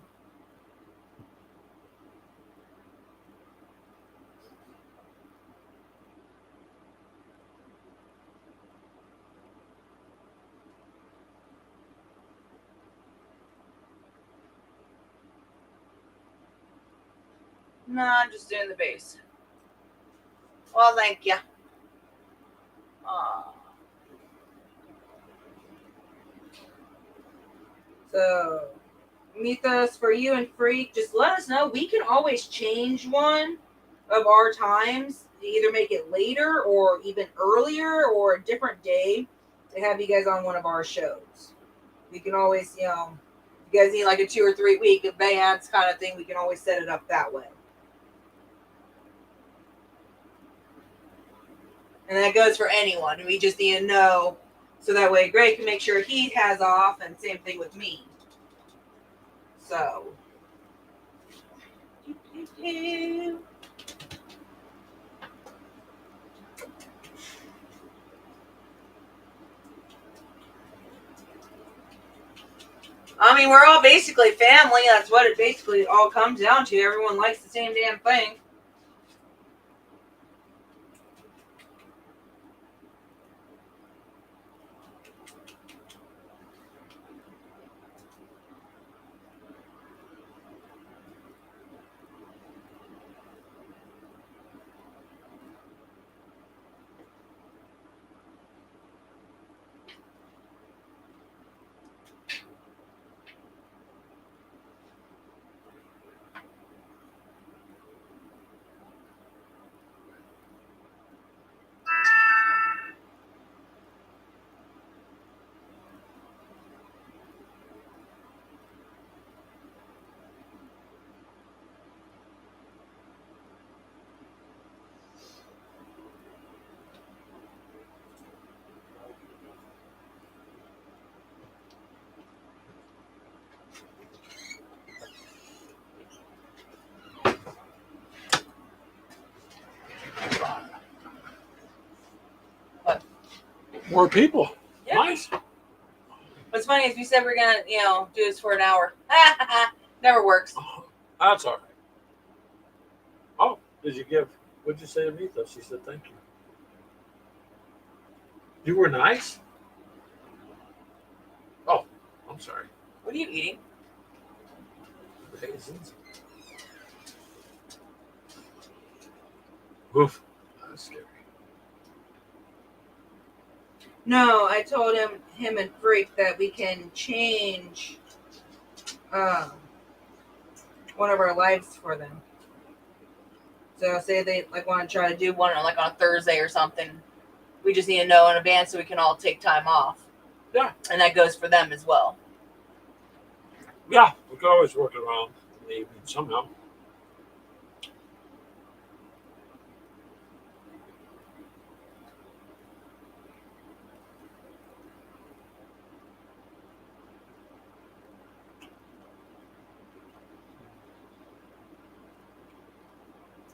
No, I'm just doing the base. Well, thank you. So, Mythos, for you and Freak, just let us know. We can always change one of our times, either make it later or even earlier or a different day to have you guys on one of our shows. We can always, if you guys need like a 2 or 3 week advance kind of thing, we can always set it up that way. And that goes for anyone. We just need to know so that way Greg can make sure he has off, and same thing with me. So. I mean, we're all basically family. That's what it basically all comes down to. Everyone likes the same damn thing. More people. Yeah. Nice. What's funny is we said we're gonna, do this for an hour. Never works. Oh, that's all right. Oh, what'd you say to me though? She said thank you. You were nice? Oh, I'm sorry. What are you eating? Raisins. Oof. That's scary. No, I told him and Freak that we can change one of our lives for them. So say they want to try to do one on a Thursday or something. We just need to know in advance so we can all take time off. Yeah. And that goes for them as well. Yeah, we can always work it around in the evening somehow.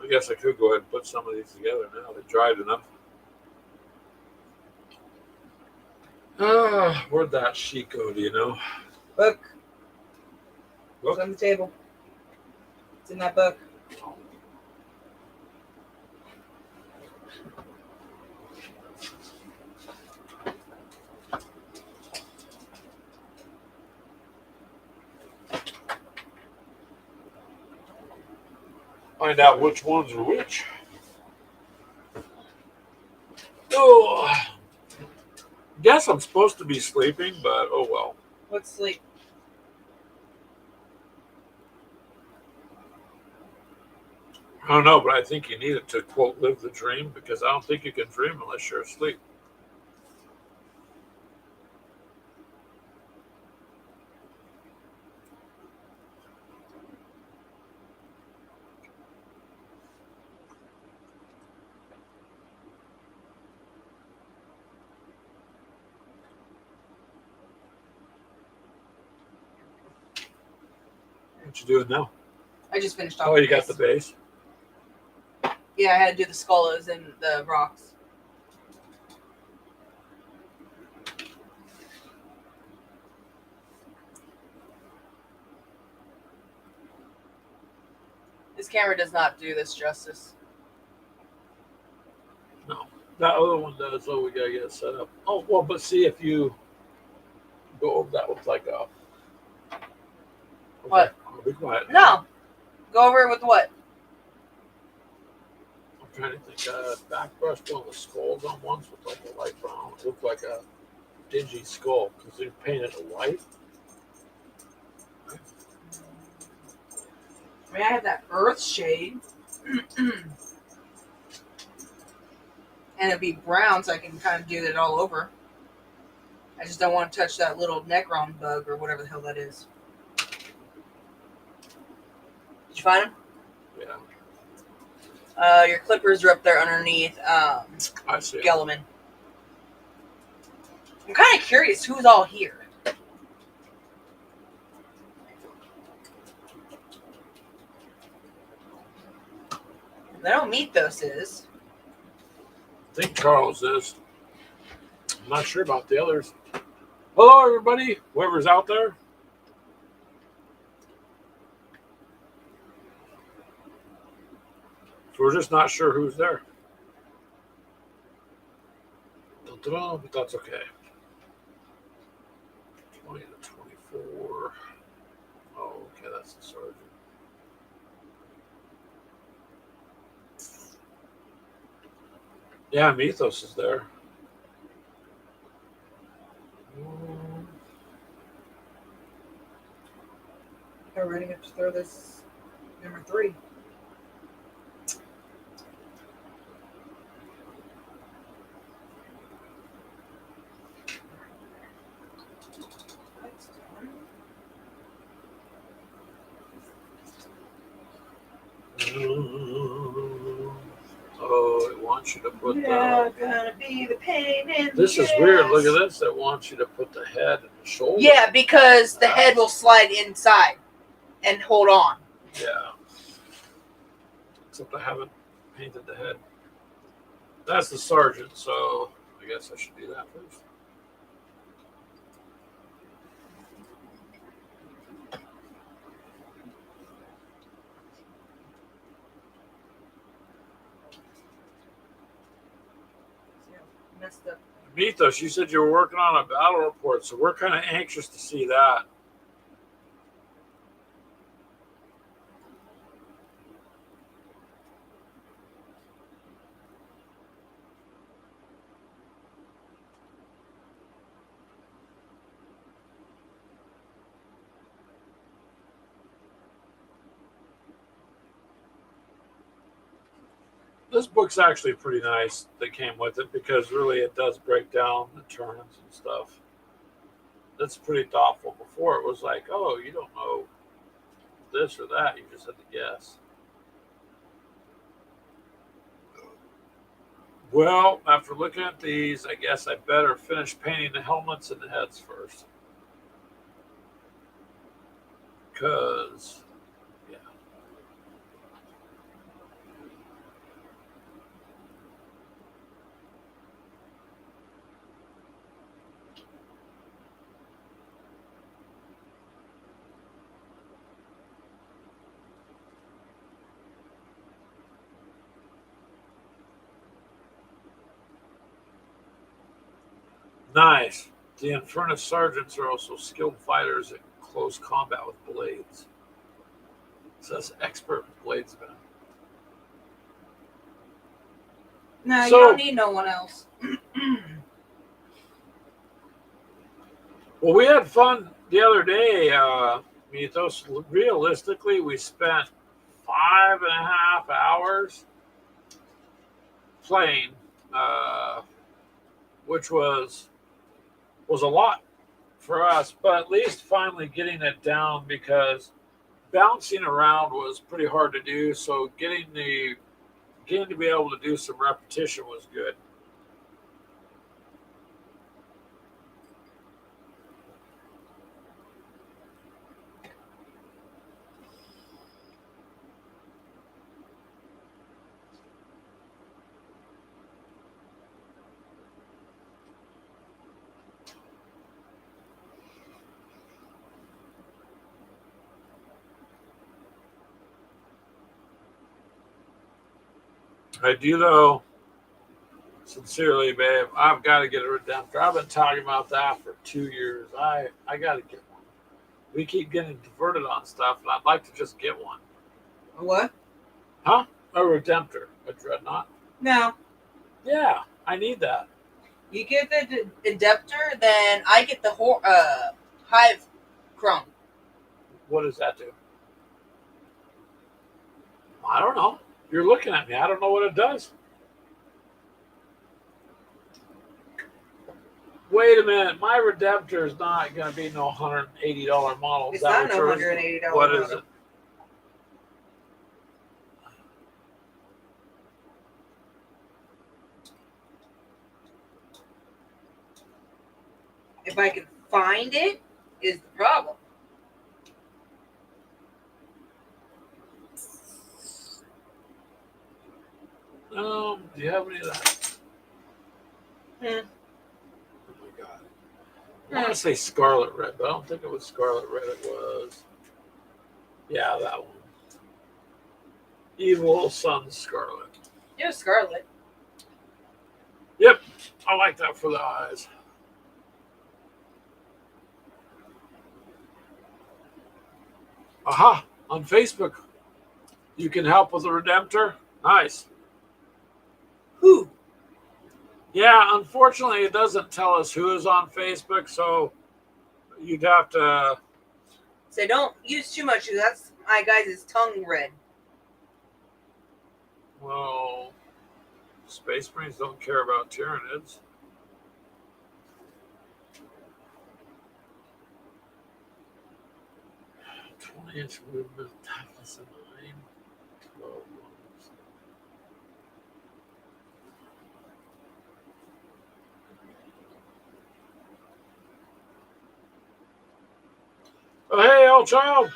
I guess I could go ahead and put some of these together now. They're dried enough. Where'd that sheet go, do you know? Book. Book? It's on the table. It's in that book. Find out which ones are which. Oh, guess I'm supposed to be sleeping, but oh well. What's sleep? I don't know, but I think you need it to quote live the dream because I don't think you can dream unless you're asleep. What you doing now? I just finished off. Oh, you got base. the base. Yeah, I had to do the skullas and the rocks. This camera does not do this justice. No, that other one does. Oh, we gotta get it set up. Oh well, but see if you go over that with like a. Okay, What? I'll be quiet. No. Go over it with what? I'm trying to think. Back brushed one of the skulls on once with like a light brown. It looked like a dingy skull because they painted it white. I mean, I have that earth shade. And it'd be brown, so I can kind of do it all over. I just don't want to touch that little Necron bug or whatever the hell that is. Did you find him? Yeah, Your clippers are up there underneath I see. Gellerman. I'm kind of curious who's all here. I know Mythos is. I think Charles is. I'm not sure about the others. Hello, everybody. Whoever's out there. So we're just not sure who's there. Dun-dun-dun, but that's okay. 20 to 24. Oh, okay, that's the sergeant. Yeah, Mythos is there. They're ready to throw this number 3. Oh, it wants you to put gonna be the pain in This is weird. Look at this. It wants you to put the head and the shoulder. Yeah, because the head will slide inside and hold on. Yeah. Except I haven't painted the head. That's the sergeant, so I guess I should do that first. Messed up. Mythos, you said you were working on a battle report, so we're kind of anxious to see that. This book's actually pretty nice that came with it because really it does break down the turns and stuff. That's pretty thoughtful. Before it was like, oh, you don't know this or that. You just had to guess. Well, after looking at these, I guess I better finish painting the helmets and the heads first. Because, yeah. Nice. The Infernus Sergeants are also skilled fighters at close combat with blades. It says expert with blades. No, So- you don't need no one else. Well, we had fun the other day, Mythos. Realistically, we spent 5.5 hours playing, which was a lot for us, but at least finally getting it down because bouncing around was pretty hard to do. So getting to be able to do some repetition was good. I do though, sincerely, babe. I've got to get a Redemptor. I've been talking about that for 2 years. I got to get one. We keep getting diverted on stuff, and I'd like to just get one. What? Huh? A Redemptor, a Dreadnought. No. Yeah, I need that. You get the Adeptor, then I get the Hive Chrome. What does that do? I don't know. You're looking at me. I don't know what it does. Wait a minute. My Redemptor is not going to be no $180 model. Is It's that not what no yours- $180 What is model. it? If I can find it, is the problem. Do you have any of that? Hmm. Oh my god. I want to say Scarlet Red, but I don't think it was Scarlet Red. It was. Yeah, that one. Evil Sun Scarlet. It was Scarlet. Yep, I like that for the eyes. Aha! On Facebook, you can help with the Redemptor. Nice. Who? Yeah, unfortunately, it doesn't tell us who is on Facebook, so you'd have to. Say don't use too much. That's my guy's tongue red. Well, Space Marines don't care about Tyranids. Inch movement, toughness of 9, 12 months. Oh, hey, old child.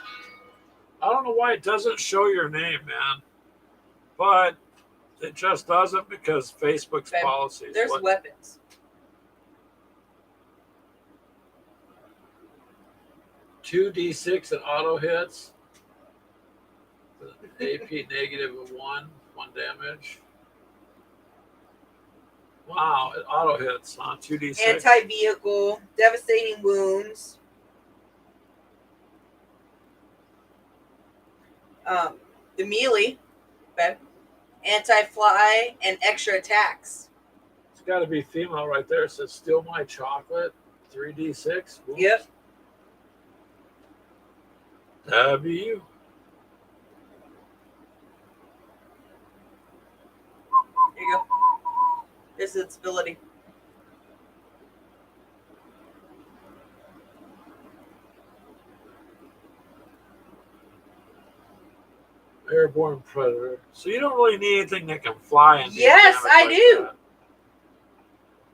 I don't know why it doesn't show your name, man. But it just doesn't because Facebook's Okay. policies. There's What- weapons. 2d6 and auto hits. AP negative of 1 damage. Wow, it auto hits on 2d6. Anti-vehicle, devastating wounds. The melee, okay. Anti-fly and extra attacks. It's got to be female right there. It says steal my chocolate, 3d6. Oops. Yep. That'd be you. There you go. This is its ability. Airborne predator. So you don't really need anything that can fly and Yes, damage I like do. that.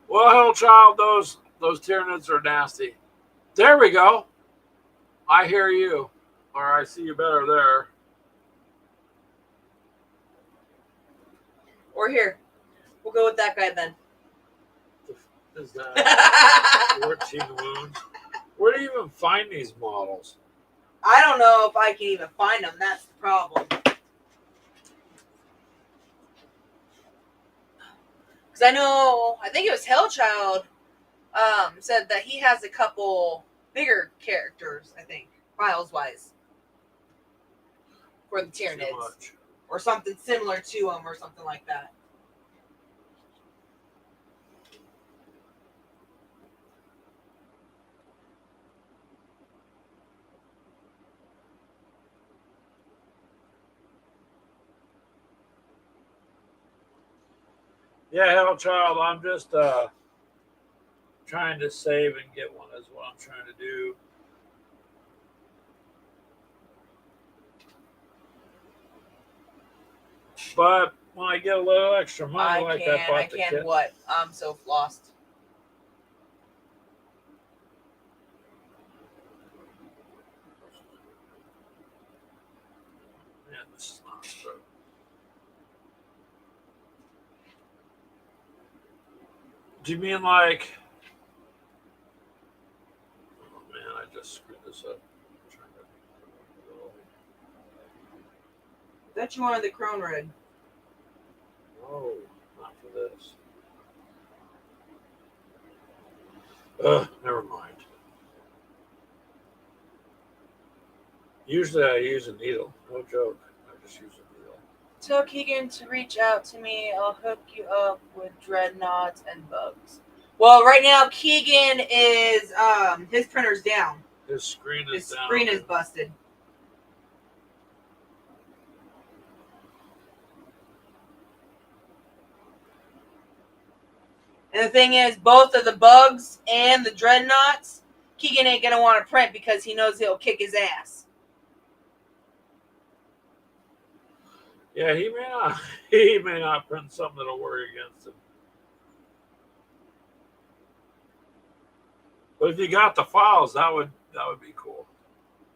Well, hell, child, those Tyranids are nasty. There we go. I hear you, or I see you better there. Or here. We'll go with that guy then. Is that 14 wounds? Where do you even find these models? I don't know if I can even find them. That's the problem. Because I think it was Hellchild said that he has a couple bigger characters, I think, files-wise, for the Too Tyranids. much. Or something similar to them or something like that. Yeah, hell, child. I'm just trying to save and get one. Is what I'm trying to do. But when I get a little extra money, I bought the kit. What? I'm so lost. Man, this is not true. Do you mean like? Oh man, I just screwed this up. Bet you wanted the Crone Red. No, not for this. Ugh, never mind. Usually I use a needle. No joke. I just use a needle. Tell Keegan to reach out to me. I'll hook you up with dreadnoughts and bugs. Well, right now Keegan is his printer's down. His screen is His down. screen is busted. And the thing is, both of the bugs and the dreadnoughts, Keegan ain't gonna want to print because he knows he'll kick his ass. Yeah, he may not. He may not print something that'll work against him. But if you got the files, that would be cool.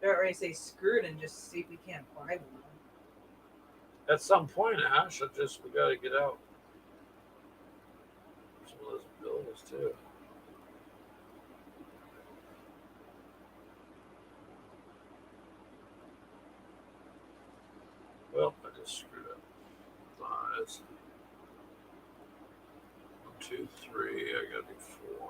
They're ready to say screwed and just see if we can't buy one. At some point, Ash, we got to get out some of those bills too. Well, I just screwed up. Fives. 1, 2, 3. I got to do 4.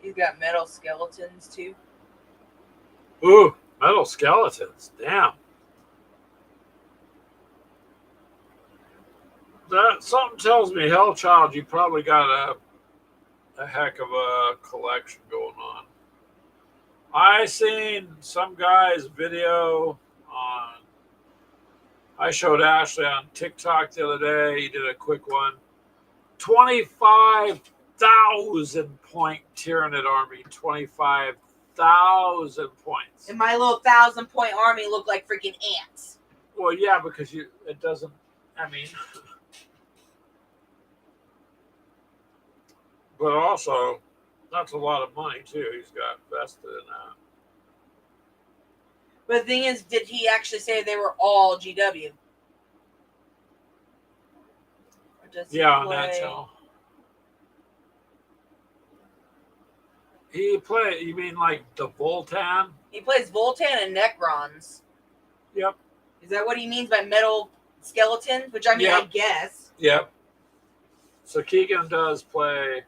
He's got metal skeletons too. Ooh, metal skeletons. Damn. That something tells me, Hellchild, you probably got a heck of a collection going on. I seen some guy's video on. I showed Ashley on TikTok the other day. He did a quick one. 25,000 point Tyranid army. 25,000 points. And my little 1,000-point army looked like freaking ants. Well, yeah, because it doesn't. I mean, but also that's a lot of money too. He's got vested in that. But the thing is, did he actually say they were all GW? Or does he Yeah, on play... that channel. He play. You mean like the Voltan? He plays Voltan and Necrons. Yep. Is that what he means by metal skeletons? Which, I mean, Yep. I guess. Yep. So Keegan does play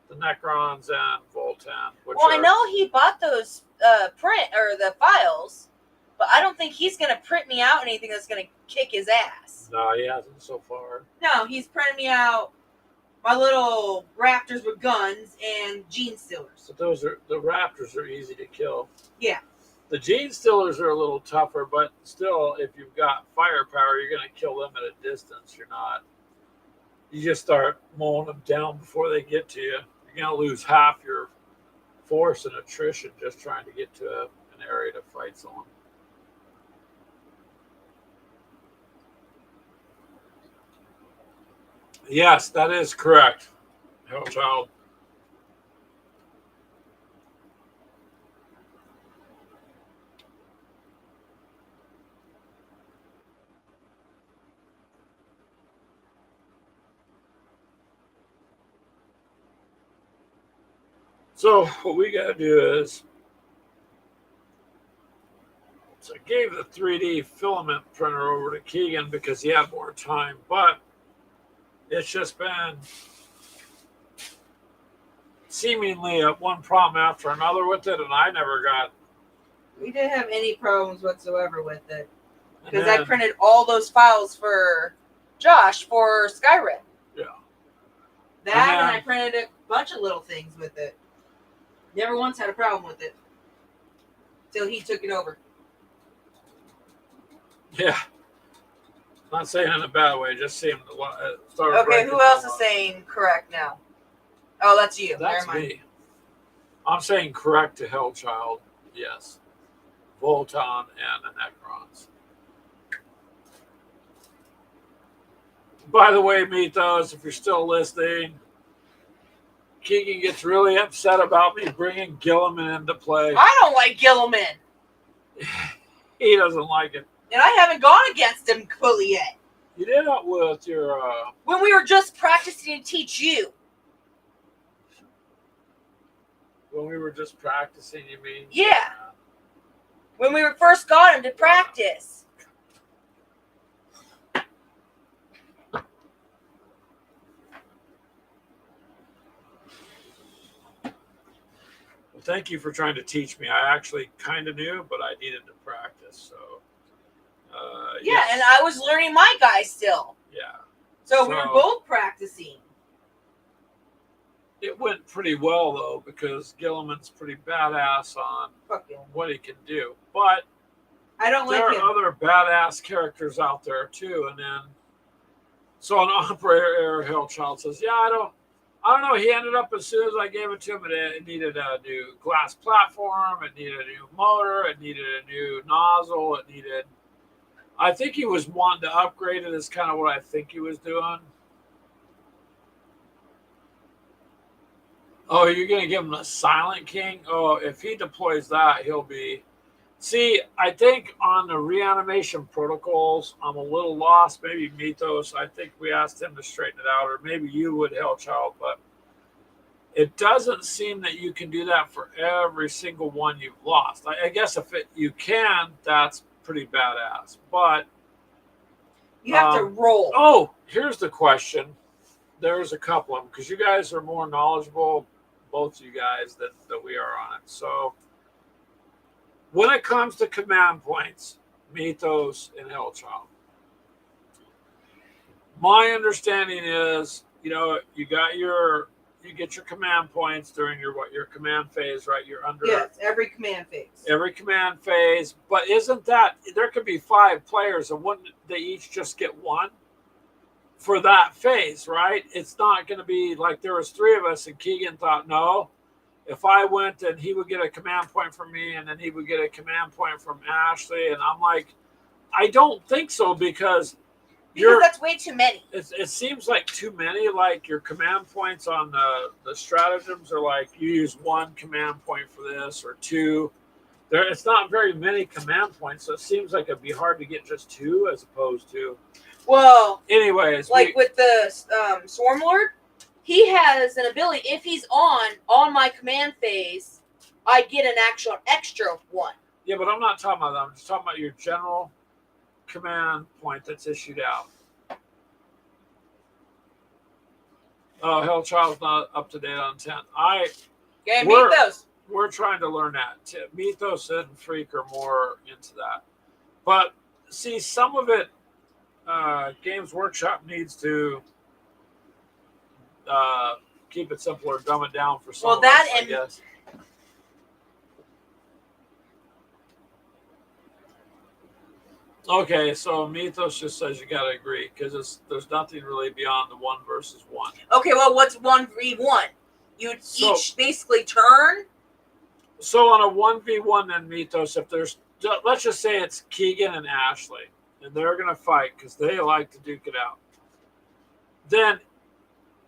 the Necrons and Voltan. Well, I know he bought those the files, but I don't think he's going to print me out anything that's going to kick his ass. No, he hasn't so far. No, he's printing me out my little raptors with guns and gene stealers. But the Raptors are easy to kill. Yeah. The Gene Stealers are a little tougher, but still, if you've got firepower, you're going to kill them at a distance. You just start mowing them down before they get to you. You're going to lose half your force and attrition just trying to get to an area to fight someone. Yes, that is correct. Hellchild. So what we got to do is, so I gave the 3D filament printer over to Keegan because he had more time, but it's just been seemingly one problem after another with it, and I never got We didn't have any problems whatsoever with it. And Because I then- printed all those files for Josh for Skyrim. Yeah. That And and then- I printed a bunch of little things with it. Never once had a problem with it. Till he took it over. Yeah. Not saying it in a bad way, just seemed started Okay, breaking who else my is mind. saying correct now? Oh, that's you. That's Never mind. me. I'm saying correct to Hellchild, yes. Volton and the Necrons. By the way, Mythos, if you're still listening, Keegan gets really upset about me bringing Gilliman into play. I don't like Gilliman. He doesn't like it. And I haven't gone against him fully yet. You did it with your When we were just practicing to teach you. when we were just practicing, you mean? Yeah. When we were first got him to practice. Well, thank you for trying to teach me. I actually kind of knew, but I needed to practice. So, Yeah, yes. and I was learning my guy still. Yeah. So we were So- both practicing. It went pretty well, though, because Gilliman's pretty badass on Fuck him. what he can do. But I don't there like are him. other badass characters out there, too. And then, so an operator, Hellchild, says, yeah, I don't know. He ended up, as soon as I gave it to him, it needed a new glass platform. It needed a new motor. It needed a new nozzle. It needed, I think he was wanting to upgrade it, is kind of what I think he was doing. Oh, you're going to give him a Silent King? Oh, if he deploys that, he'll be... See, I think on the reanimation protocols, I'm a little lost. Maybe Mythos, I think we asked him to straighten it out, or maybe you would, Hellchild, but it doesn't seem that you can do that for every single one you've lost. I guess if you can, that's pretty badass. But, You have to roll. oh, here's the question. There's a couple of them, because you guys are more knowledgeable, both of you guys, than we are on it. So, when it comes to command points, Mythos and Hellchild, my understanding is, you get your command points during your command phase, right? You're under Yes, every command phase. every command phase. But isn't that there could be 5 players, and wouldn't they each just get 1 for that phase, right? It's not going to be like there was 3 of us, and Keegan thought, no. If I went, and he would get a command point from me, and then he would get a command point from Ashley, and I'm like, I don't think so, because Because that's way too many. it seems like too many. Like your command points on the stratagems are like you use 1 command point for this or 2. It's not very many command points, so it seems like it'd be hard to get just 2 as opposed to. Well, Anyways, like with the Swarm Lord, he has an ability. If he's on my command phase, I get an actual extra 1. yeah, but I'm not talking about that. I'm just talking about your general command point that's issued out. Oh, Hellchild's not up to date on 10. Okay, We're- Mythos. We're trying to learn that. Mythos and Freak are more into that. But see, some of it, Games Workshop needs to keep it simpler, dumb it down for some Well, of that us, I and- guess. Okay, so Mythos just says you got to agree because there's nothing really beyond the 1 versus 1. Okay, well, what's 1v1? You So- each basically turn. So on a 1v1 then Mythos, if there's, let's just say it's Keegan and Ashley, and they're going to fight because they like to duke it out. Then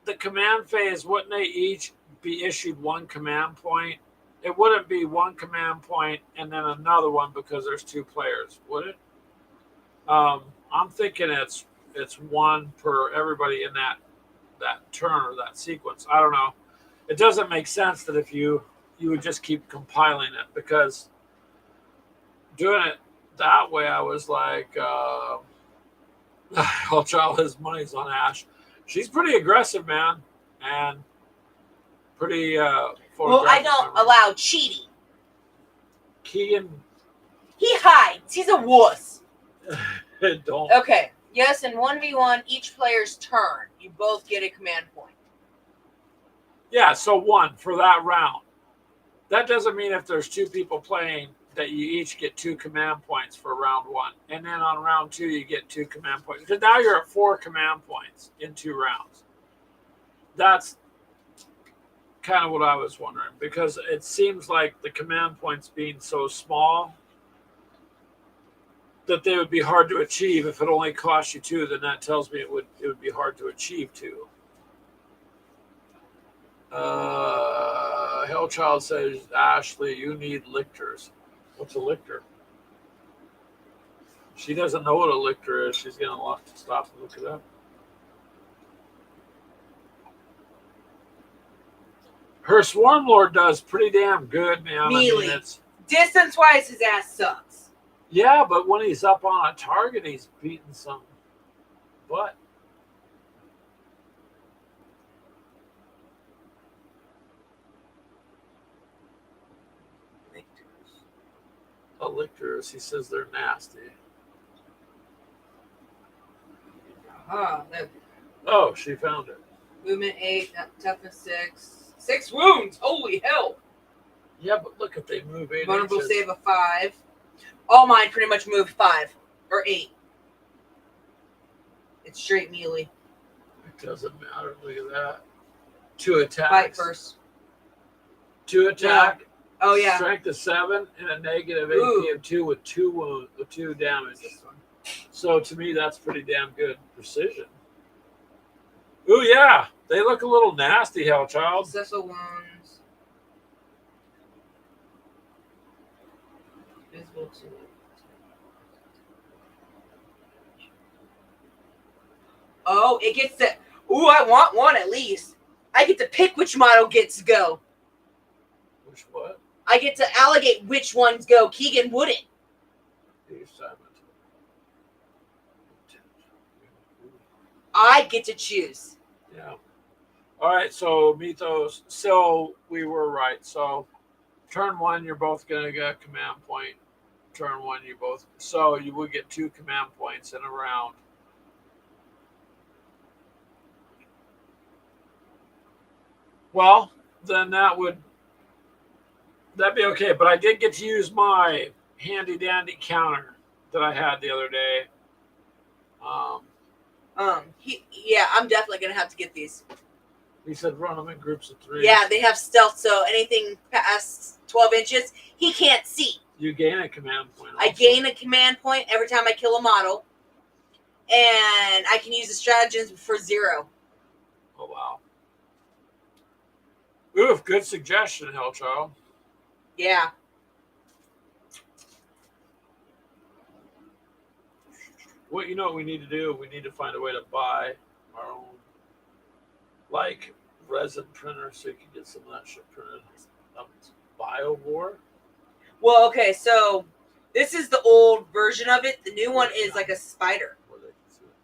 the command phase, wouldn't they each be issued 1 command point? It wouldn't be 1 command point and then another one because there's 2 players, would it? I'm thinking it's 1 per everybody in that turn or that sequence. I don't know. It doesn't make sense that if you would just keep compiling it, because doing it that way, I was like, Hellchild, his money's on Ash. She's pretty aggressive, man, and pretty Well, I photographic don't memory. allow cheating. Keegan tides. He's a wuss. Don't. Okay. Yes, in 1v1, each player's turn, you both get a command point. Yeah, so 1 for that round. That doesn't mean if there's 2 people playing that you each get 2 command points for round 1. And then on round 2, you get 2 command points. Because now you're at 4 command points in 2 rounds. That's kind of what I was wondering. Because it seems like the command points being so small that they would be hard to achieve. If it only cost you 2, then that tells me it would be hard to achieve 2. Hellchild says, Ashley, you need lictors. What's a lictor? She doesn't know what a lictor is. She's going to stop and look it up. Her Swarm Lord does pretty damn good, man. Melee. I mean, Distance-wise, his ass sucks. yeah, but when he's up on a target, he's beating some butt. Lictors, he says they're nasty. Oh, she found it. Movement 8, toughness 6. 6 wounds! Holy hell! Yeah, but look if they move 8 Vulnerable inches. save of 5. All mine pretty much moved 5. Or 8. It's straight melee. It doesn't matter. Look at that. 2 attacks. Fight first. 2 attack. Yeah. Oh, yeah. Strength of 7 and a negative AP Ooh. of 2 with 2 wounds, with 2 damage. So to me, that's pretty damn good precision. Ooh, yeah. They look a little nasty, Hellchild. Successful wounds. Visible to. Oh, it gets to. Ooh, I want one at least. I get to pick which model gets to go. Which what? I get to allocate which ones go. Keegan wouldn't. I get to choose. Yeah. All right, so Mythos. So we were right. So turn 1, you're both going to get a command point. Turn 1, you both. So you would get 2 command points in a round. Well, then that'd be okay. But I did get to use my handy dandy counter that I had the other day. Yeah, I'm definitely gonna have to get these. He said run them in groups of 3. Yeah, they have stealth, so anything past 12 inches, he can't see. You gain a command point. I gain a command point every time I kill a model, and I can use the stratagems for 0. Oh wow. Ooh, good suggestion, Hellchild. Yeah. Well, you know what we need to do? We need to find a way to buy our own, like, resin printer so you can get some of that shit printed. BioWar? Well, okay, so this is the old version of it. The new one is like a spider. Where they can see it.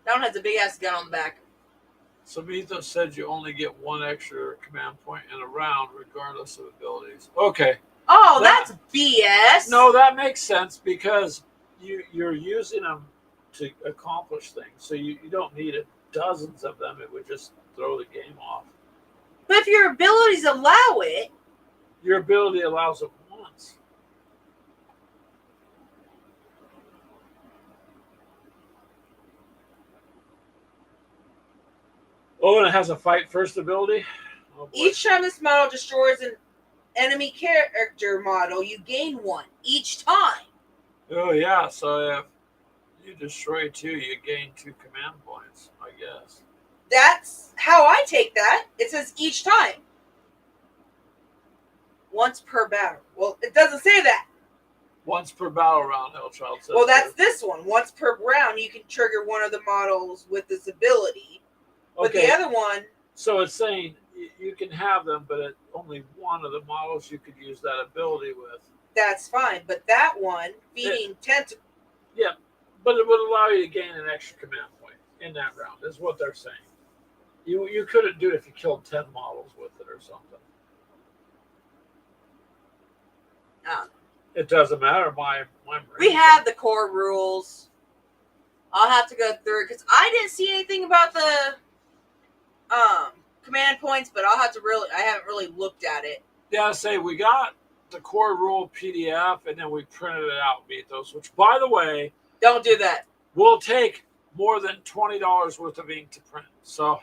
That one has a big ass gun on the back. So Mythos said you only get 1 extra command point in a round, regardless of abilities. Okay. Oh, that's BS. No, that makes sense because you're using them to accomplish things. So you don't need dozens of them. It would just throw the game off. But if your abilities allow it. Your ability allows it once. Oh, and it has a fight first ability? Oh, boy. Each time this model destroys an enemy character model, you gain 1 each time. Oh, yeah. So if you destroy 2, you gain 2 command points, I guess. That's how I take that. It says each time. Once per battle. Well, it doesn't say that. Once per battle round, Hellchild says. Well, that's this one. Once per round, you can trigger one of the models with this ability. But okay. the other one... So it's saying you can have them, but only one of the models you could use that ability with. That's fine. But that one, feeding tentacles... Yeah, but it would allow you to gain an extra command point in that round, is what they're saying. You couldn't do it if you killed 10 models with it or something. It doesn't matter. My We have the core rules. I'll have to go through it because I didn't see anything about the command points, but I haven't really looked at it. Yeah, say we got the core rule PDF and then we printed it out, Beatos, which by the way, Don't do that. will take more than $20 worth of ink to print. So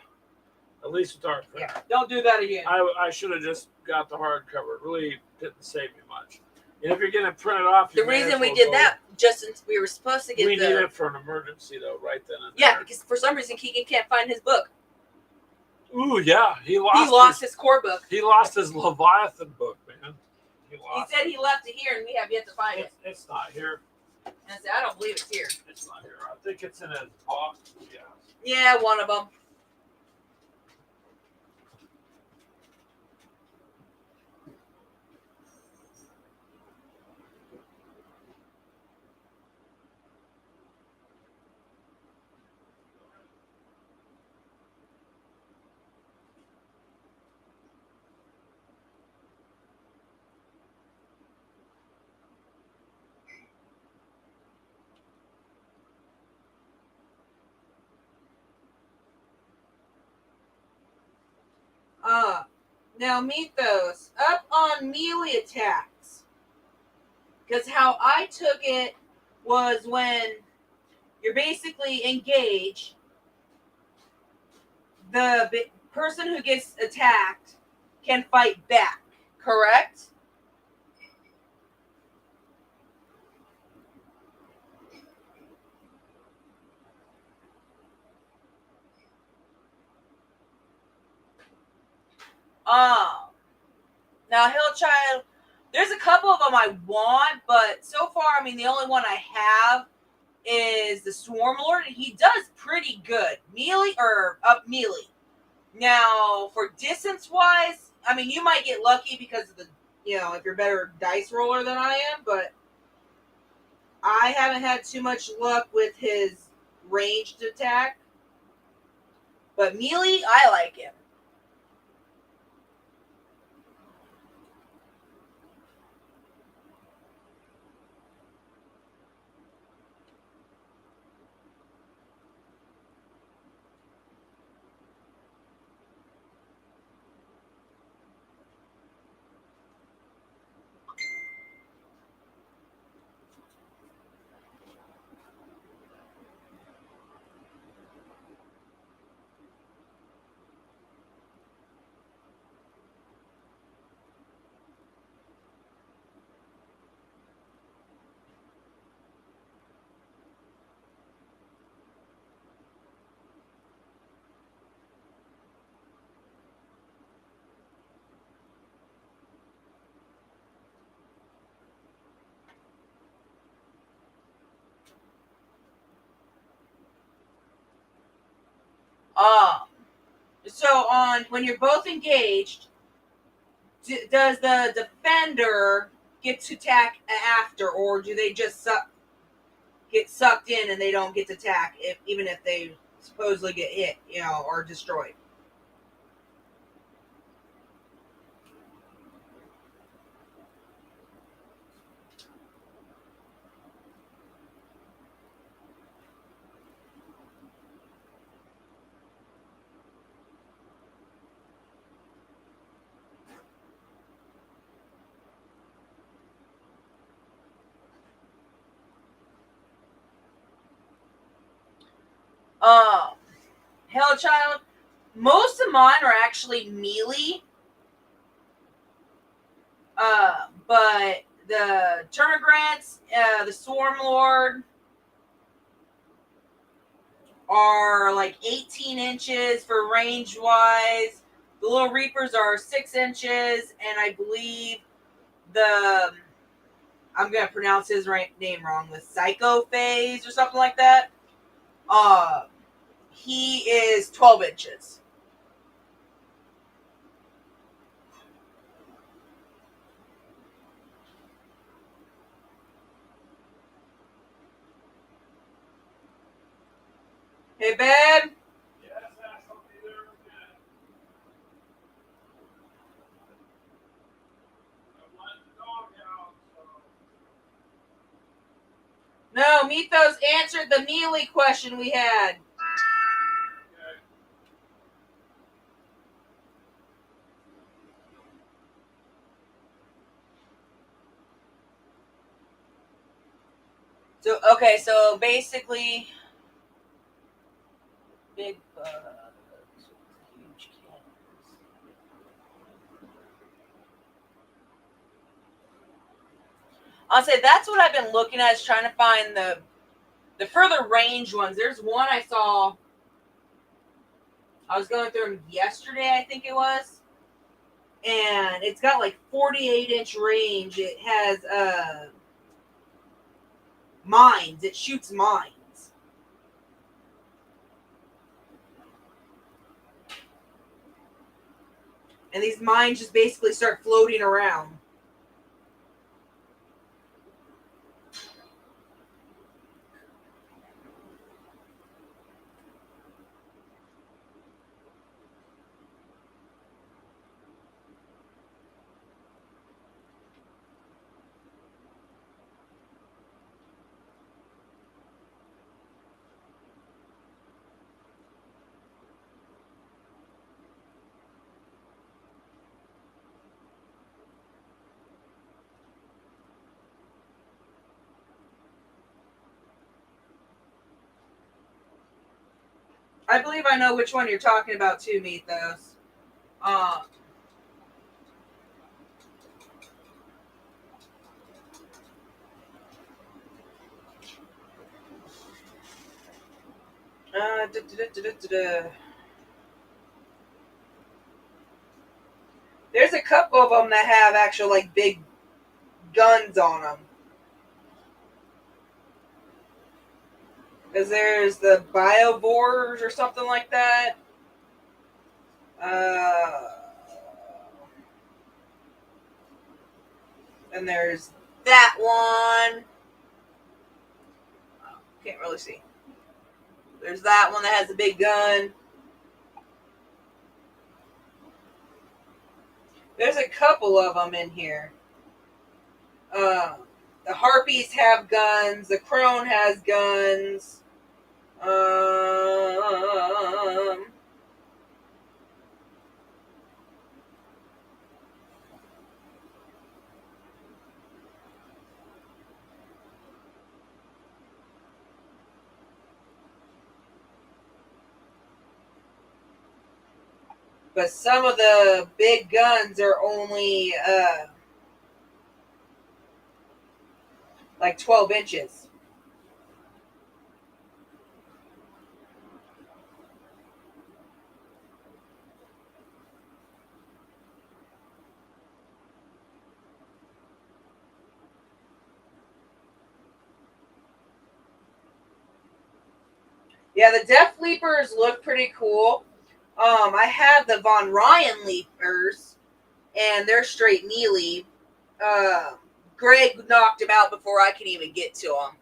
at least with our print. Yeah, don't do that again. I should have just got the hardcover. It really didn't save me much. And if you're going to print it off, The reason we did that, Justin, we were supposed to get we need it for an emergency though, right then and Yeah, there. because for some reason Keegan can't find his book. Ooh, yeah, he He lost lost his core book. He lost his Leviathan book, man. He He said he left it here, and we have yet to find it. It's not here. And I said, I don't believe it's here. It's not here. I think it's in his box. Yeah. Yeah, one of them. Now Mythos, up on melee attacks. Because how I took it was when you're basically engaged, the person who gets attacked can fight back, correct? Now Hillchild, there's a couple of them I want, but so far, I mean, the only one I have is the Swarmlord, and he does pretty good. Melee, or up melee. Now, for distance-wise, I mean, you might get lucky because of the, if you're a better dice roller than I am, but I haven't had too much luck with his ranged attack. But melee, I like him. So on when you're both engaged, does the defender get to attack after, or do they just get sucked in and they don't get to attack even if they supposedly get hit, or destroyed? Hellchild, most of mine are actually melee. But the Termagants, the Swarmlord are like 18 inches for range wise. The Little Reapers are 6 inches, and I believe I'm gonna pronounce his name wrong, the Psycho Phase or something like that. He is 12 inches. Hey, babe. Yes, I'll be there in a minute. I'm letting the dog out, so Mythos answered the melee question we had. So, okay, so basically, big bugs, huge cannons. I'll say that's what I've been looking at, is trying to find the further range ones. There's one I saw. I was going through them yesterday, I think it was. And it's got like 48-inch range. It has mines. It shoots mines. And these mines just basically start floating around. I believe I know which one you're talking about too, Mythos. There's a couple of them that have actual like big guns on them. Because there's the Biovores or something like that. And there's that one. Can't really see. There's that one that has a big gun. There's a couple of them in here. The Harpies have guns. The Crone has guns. But some of the big guns are only like 12 inches. Yeah, the Death Leapers look pretty cool. I have the Von Ryan Leapers, and they're straight melee. Greg knocked him out before I could even get to him.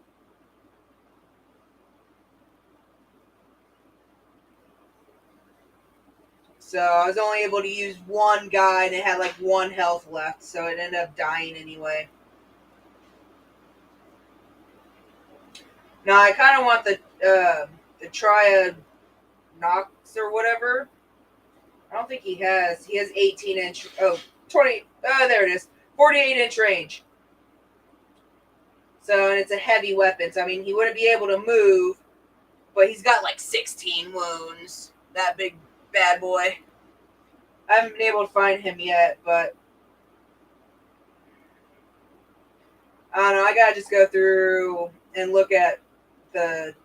So I was only able to use one guy, and it had like 1 health left, so it ended up dying anyway. Now I kind of want the Triad Nox or whatever. I don't think he has. He has 18-inch. Oh, 20. There it is. 48-inch range. So, and it's a heavy weapon. So, I mean, he wouldn't be able to move, but he's got like 16 wounds. That big bad boy. I haven't been able to find him yet, but I don't know. I gotta just go through and look at the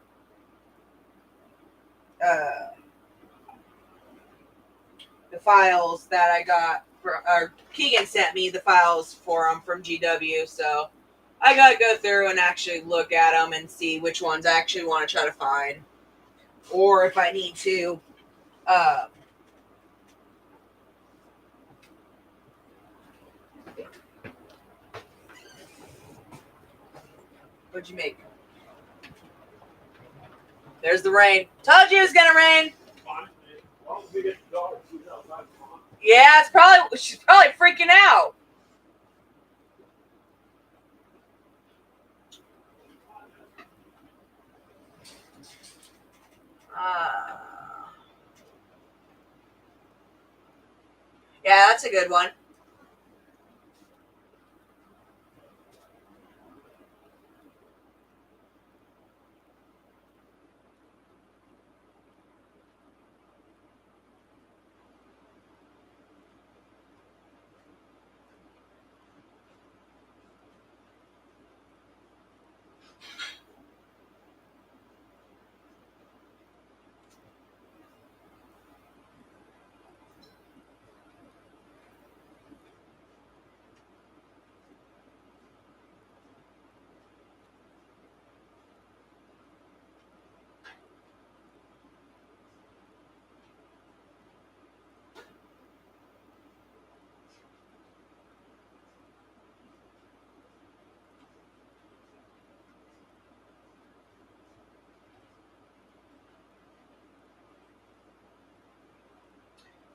files that I got, or Keegan sent me the files for them from GW, so I gotta go through and actually look at them and see which ones I actually want to try to find, or if I need to what'd you make? There's the rain. Told you it was gonna rain. Yeah, she's probably freaking out. Yeah, that's a good one.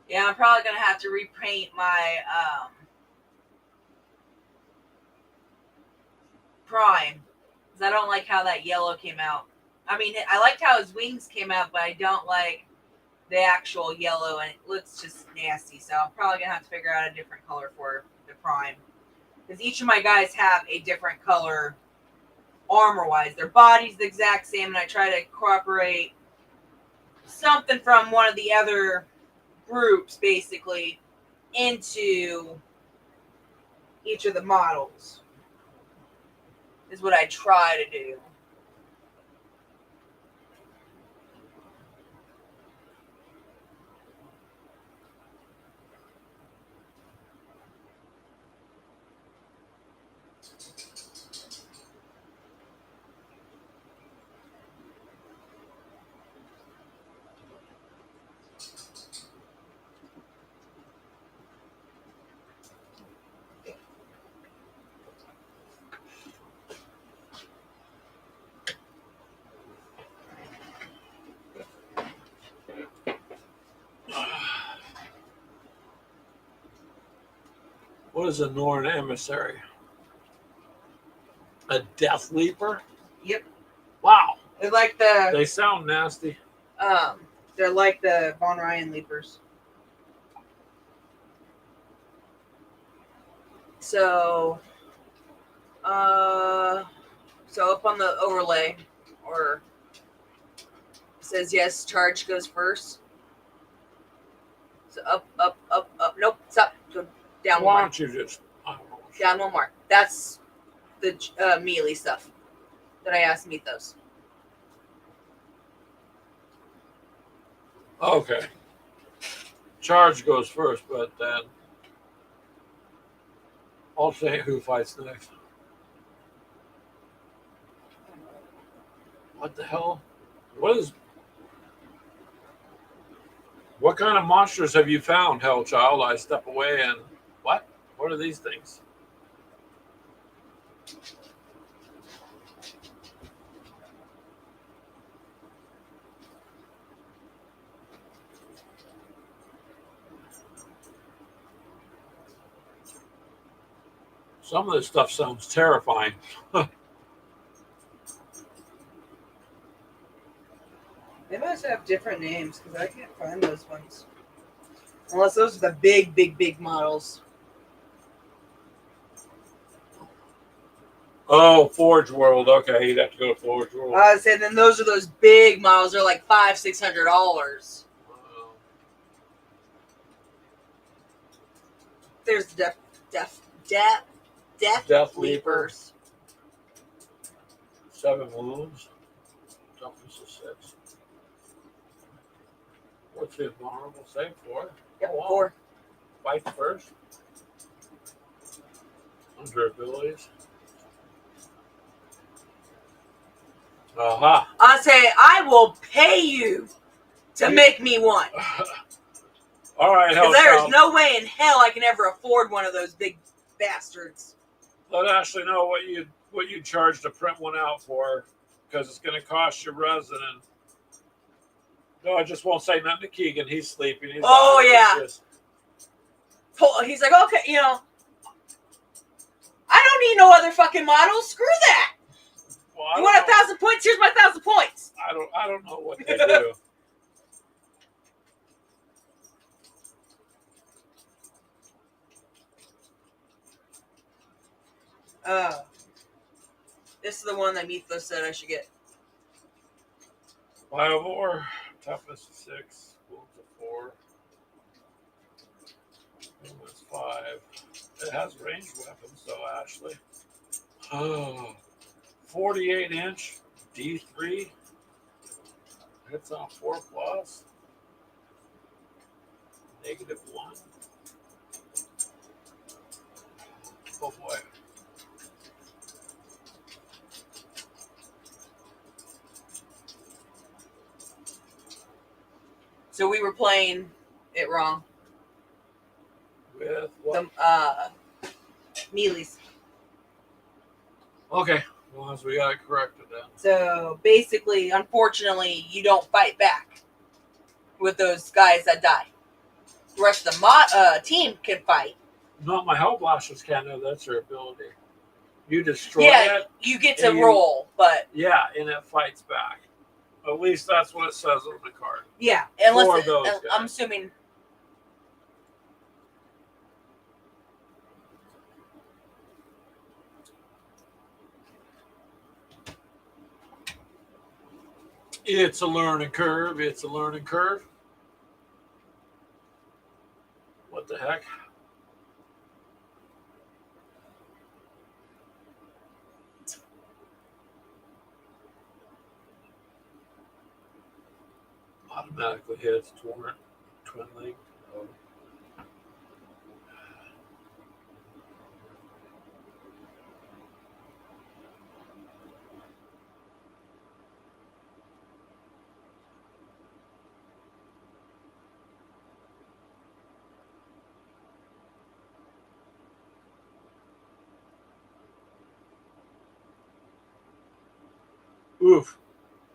Yeah, I'm probably gonna have to repaint my Prime because I don't like how that yellow came out. I mean, I liked how his wings came out, but I don't like the actual yellow, and it looks just nasty. So I'm probably gonna have to figure out a different color for the Prime because each of my guys have a different color armor-wise. Their body's the exact same, and I try to incorporate something from one of the other groups basically into each of the models is what I try to do. What is a Norn emissary? A Death Leaper? Yep. Wow. They're like the They sound nasty. they're like the Von Ryan Leapers. So so up on the overlay or it says yes, charge goes first. So up. Nope, stop. Go down Why one more. don't you just I don't know. Down one more. That's the melee stuff that I asked Mythos. Okay. Charge goes first, but then alternate who fights next. What the hell? What kind of monsters have you found, Hellchild? I step away and what? What are these things? Some of this stuff sounds terrifying. They must have different names because I can't find those ones. Unless those are the big models. Oh, Forge World. Okay, you'd have to go to Forge World. I said then those are those big models. They're like $500-$600. There's Death Leapers. 7 wounds. Toughness is 6. What's the vulnerable save for? Yep, Oh, wow. 4. Fight first. Under abilities. Aha. I say I will pay you to make me one. All right, Because there's Hellchild. no way in hell I can ever afford one of those big bastards. Let Ashley know what you charge to print one out for, because it's going to cost you resin. And no, I just won't say nothing to Keegan. He's sleeping. He's Oh, yeah. He's like, okay, I don't need no other fucking models. Screw that. Well, You want 1,000 points? Here's my 1,000 points. I don't know what they do. This is the one that Mythos said I should get. Biovore, toughness of 6, wounds of 4, movements 5. It has ranged weapons though, Ashley. Oh, 48-inch D3. Hits on 4 plus. -1. Oh boy. So we were playing it wrong. With what? The Mealy's. Okay. Well, as we got it corrected then. So basically, unfortunately, you don't fight back with those guys that die. The rest of the team can fight. No, my Hellblasters can though. That's their ability. You destroy Yeah, it. you get to and roll, but Yeah, and it fights back. At least that's what it says on the card. yeah, For unless those guys. I'm assuming. It's a learning curve. It's a learning curve. What the heck? Automatically hits twin link. Oh. Oof.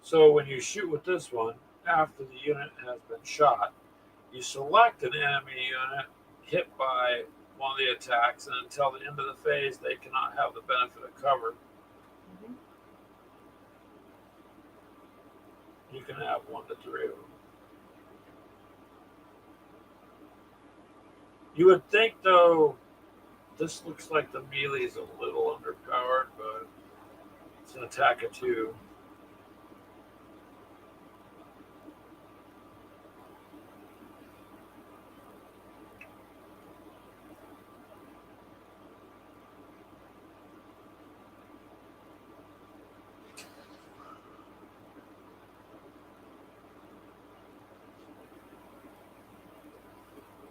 So when you shoot with this one, after the unit has been shot, you select an enemy unit hit by one of the attacks, and until the end of the phase, they cannot have the benefit of cover. Mhm. You can have 1 to 3 of them. You would think, though, this looks like the melee is a little underpowered, but it's an attack of 2.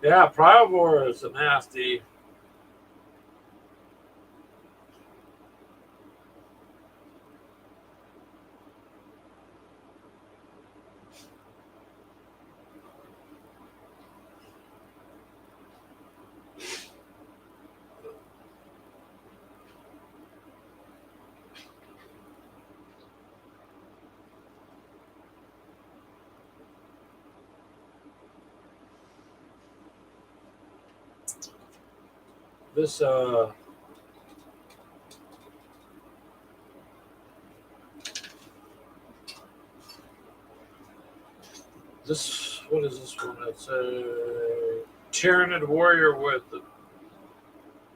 Yeah, Priovore is a nasty. This this what is this one? It's a Tyranid warrior with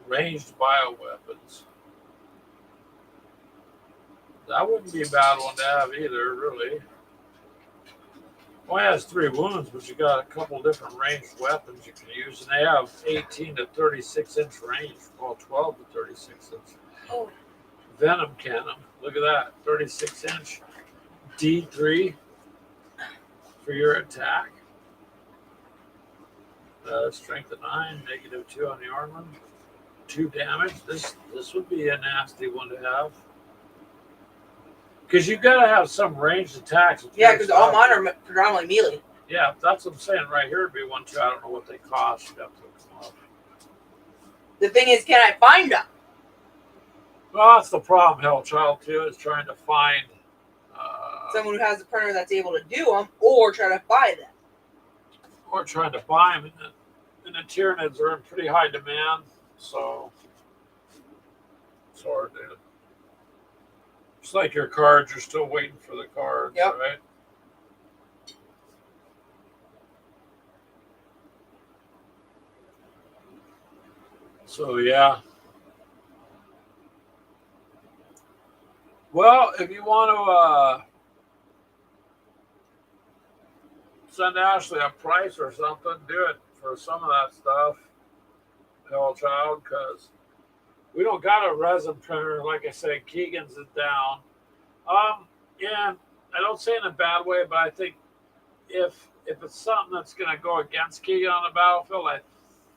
ranged bioweapons. That wouldn't be a bad one to have either, really. Well, it has 3 wounds, but you got a couple different ranged weapons you can use, and they have 18 to 36-inch range. Well, 12 to 36 inch. Oh. Venom cannon. Look at that, 36-inch D3 for your attack. Strength of 9, -2 on the armor, 2 damage. This would be a nasty one to have. Because you've got to have some ranged attacks. Yeah, because all mine are predominantly melee. Yeah, that's what I'm saying. Right here would be 1, 2. I don't know what they cost. You'd have to look them up. The thing is, can I find them? Well, that's the problem, Hellchild, too, is trying to find Someone who has a printer that's able to do them, or try to buy them. or trying to buy them. And the Tyranids are in pretty high demand, so it's hard to. It's like your cards, you're still waiting for the cards, Yep. right? So, yeah. Well, if you want to send Ashley a price or something, do it for some of that stuff, hell child, because we don't got a resin printer. Like I said, Keegan's is down. Yeah, I don't say it in a bad way, but I think if it's something that's going to go against Keegan on the battlefield, I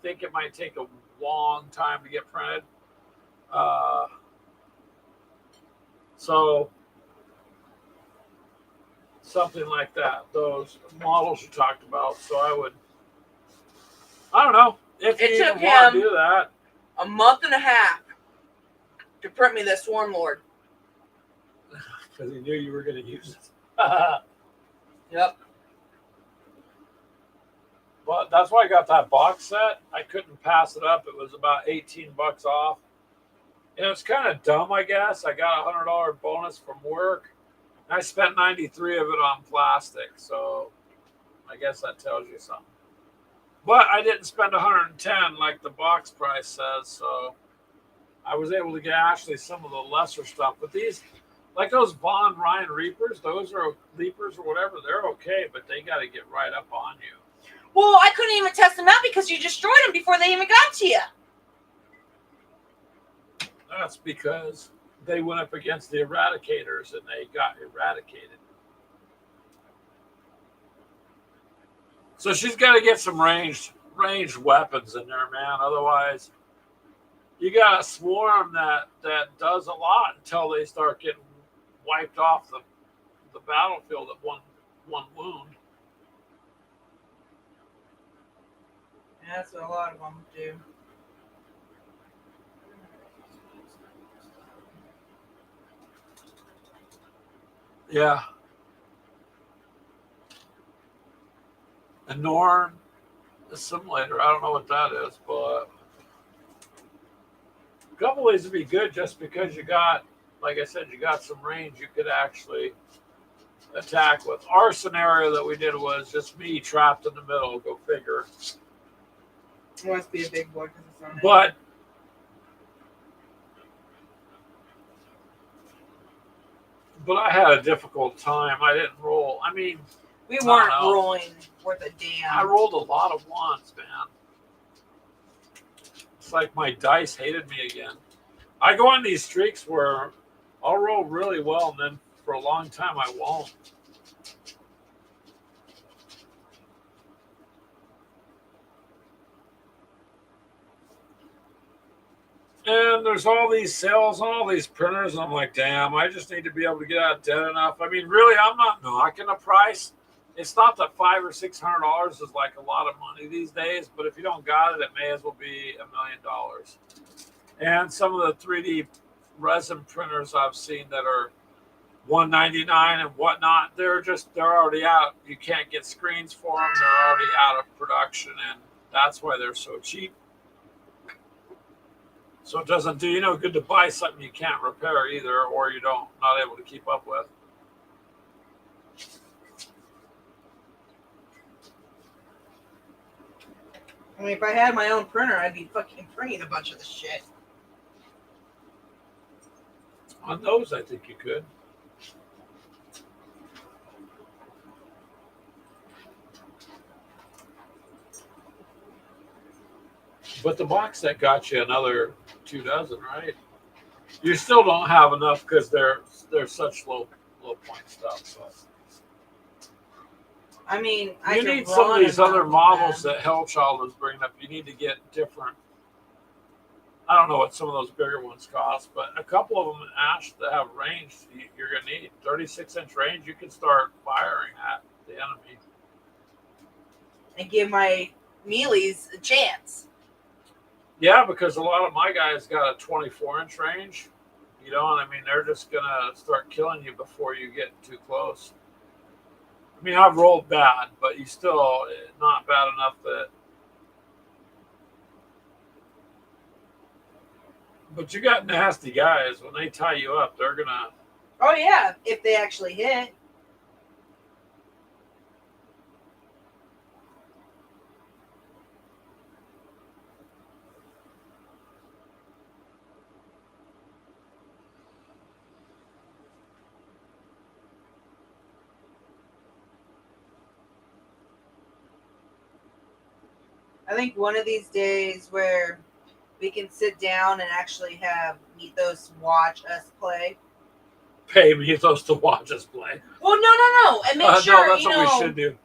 think it might take a long time to get printed. So something like that, those models you talked about. So I don't know if It you took even want to him do that. a month and a half to print me this Swarm Lord. Because he knew you were going to use it. Yep. But that's why I got that box set. I couldn't pass it up. It was about $18 off. And it's kind of dumb, I guess. I got a $100 bonus from work. I spent 93 of it on plastic. So I guess that tells you something. But I didn't spend 110 like the box price says. So I was able to get actually some of the lesser stuff. But these, like those Von Ryan Reapers, those are Leapers or whatever, they're okay, but they got to get right up on you. Well, I couldn't even test them out because you destroyed them before they even got to you. That's because they went up against the Eradicators and they got eradicated. So she's got to get some ranged weapons in there, man. Otherwise, you got a swarm that does a lot until they start getting wiped off the battlefield at one wound. Yeah, that's what a lot of them do. Yeah. And Norn Assimilator, I don't know what that is, but a couple ways to be good just because you got, like I said, you got some range you could actually attack with. Our scenario that we did was just me trapped in the middle, go figure. It must be a big boy because it's on But I had a difficult time. I didn't roll. I mean, we weren't I don't know. rolling worth a damn. I rolled a lot of ones, man. It's like my dice hated me again. I go on these streaks where I'll roll really well, and then for a long time I won't. And there's all these sales on all these printers, and I'm like, damn, I just need to be able to get out of debt enough. I mean, really, I'm not knocking the price. It's not that $500 or $600 is like a lot of money these days, but if you don't got it, it may as well be $1 million. And some of the 3D resin printers I've seen that are $199 and whatnot, they're already out. You can't get screens for them. They're already out of production, and that's why they're so cheap. So it doesn't do you no good to buy something you can't repair either, or you not able to keep up with. I mean, if I had my own printer, I'd be fucking printing a bunch of this shit. On those, I think you could. But the box set got you another 2 dozen, right? You still don't have enough because they're such low point stuff. So. I mean, you need some of these other models that Hellchild was bringing up. You need to get different. I don't know what some of those bigger ones cost, but a couple of them in Ash that have range, you're going to need 36-inch range. You can start firing at the enemy and give my mealies a chance. Yeah, because a lot of my guys got a 24-inch range. You know, and I mean, they're just going to start killing you before you get too close. I mean, I've rolled bad, but you still not bad enough that. But you got nasty guys. When they tie you up, they're going to. Oh, yeah, if they actually hit. I think one of these days where we can sit down and actually have Mythos watch us play. Pay Mythos to watch us play. Well, no, and make sure no, that's you what know. we should do.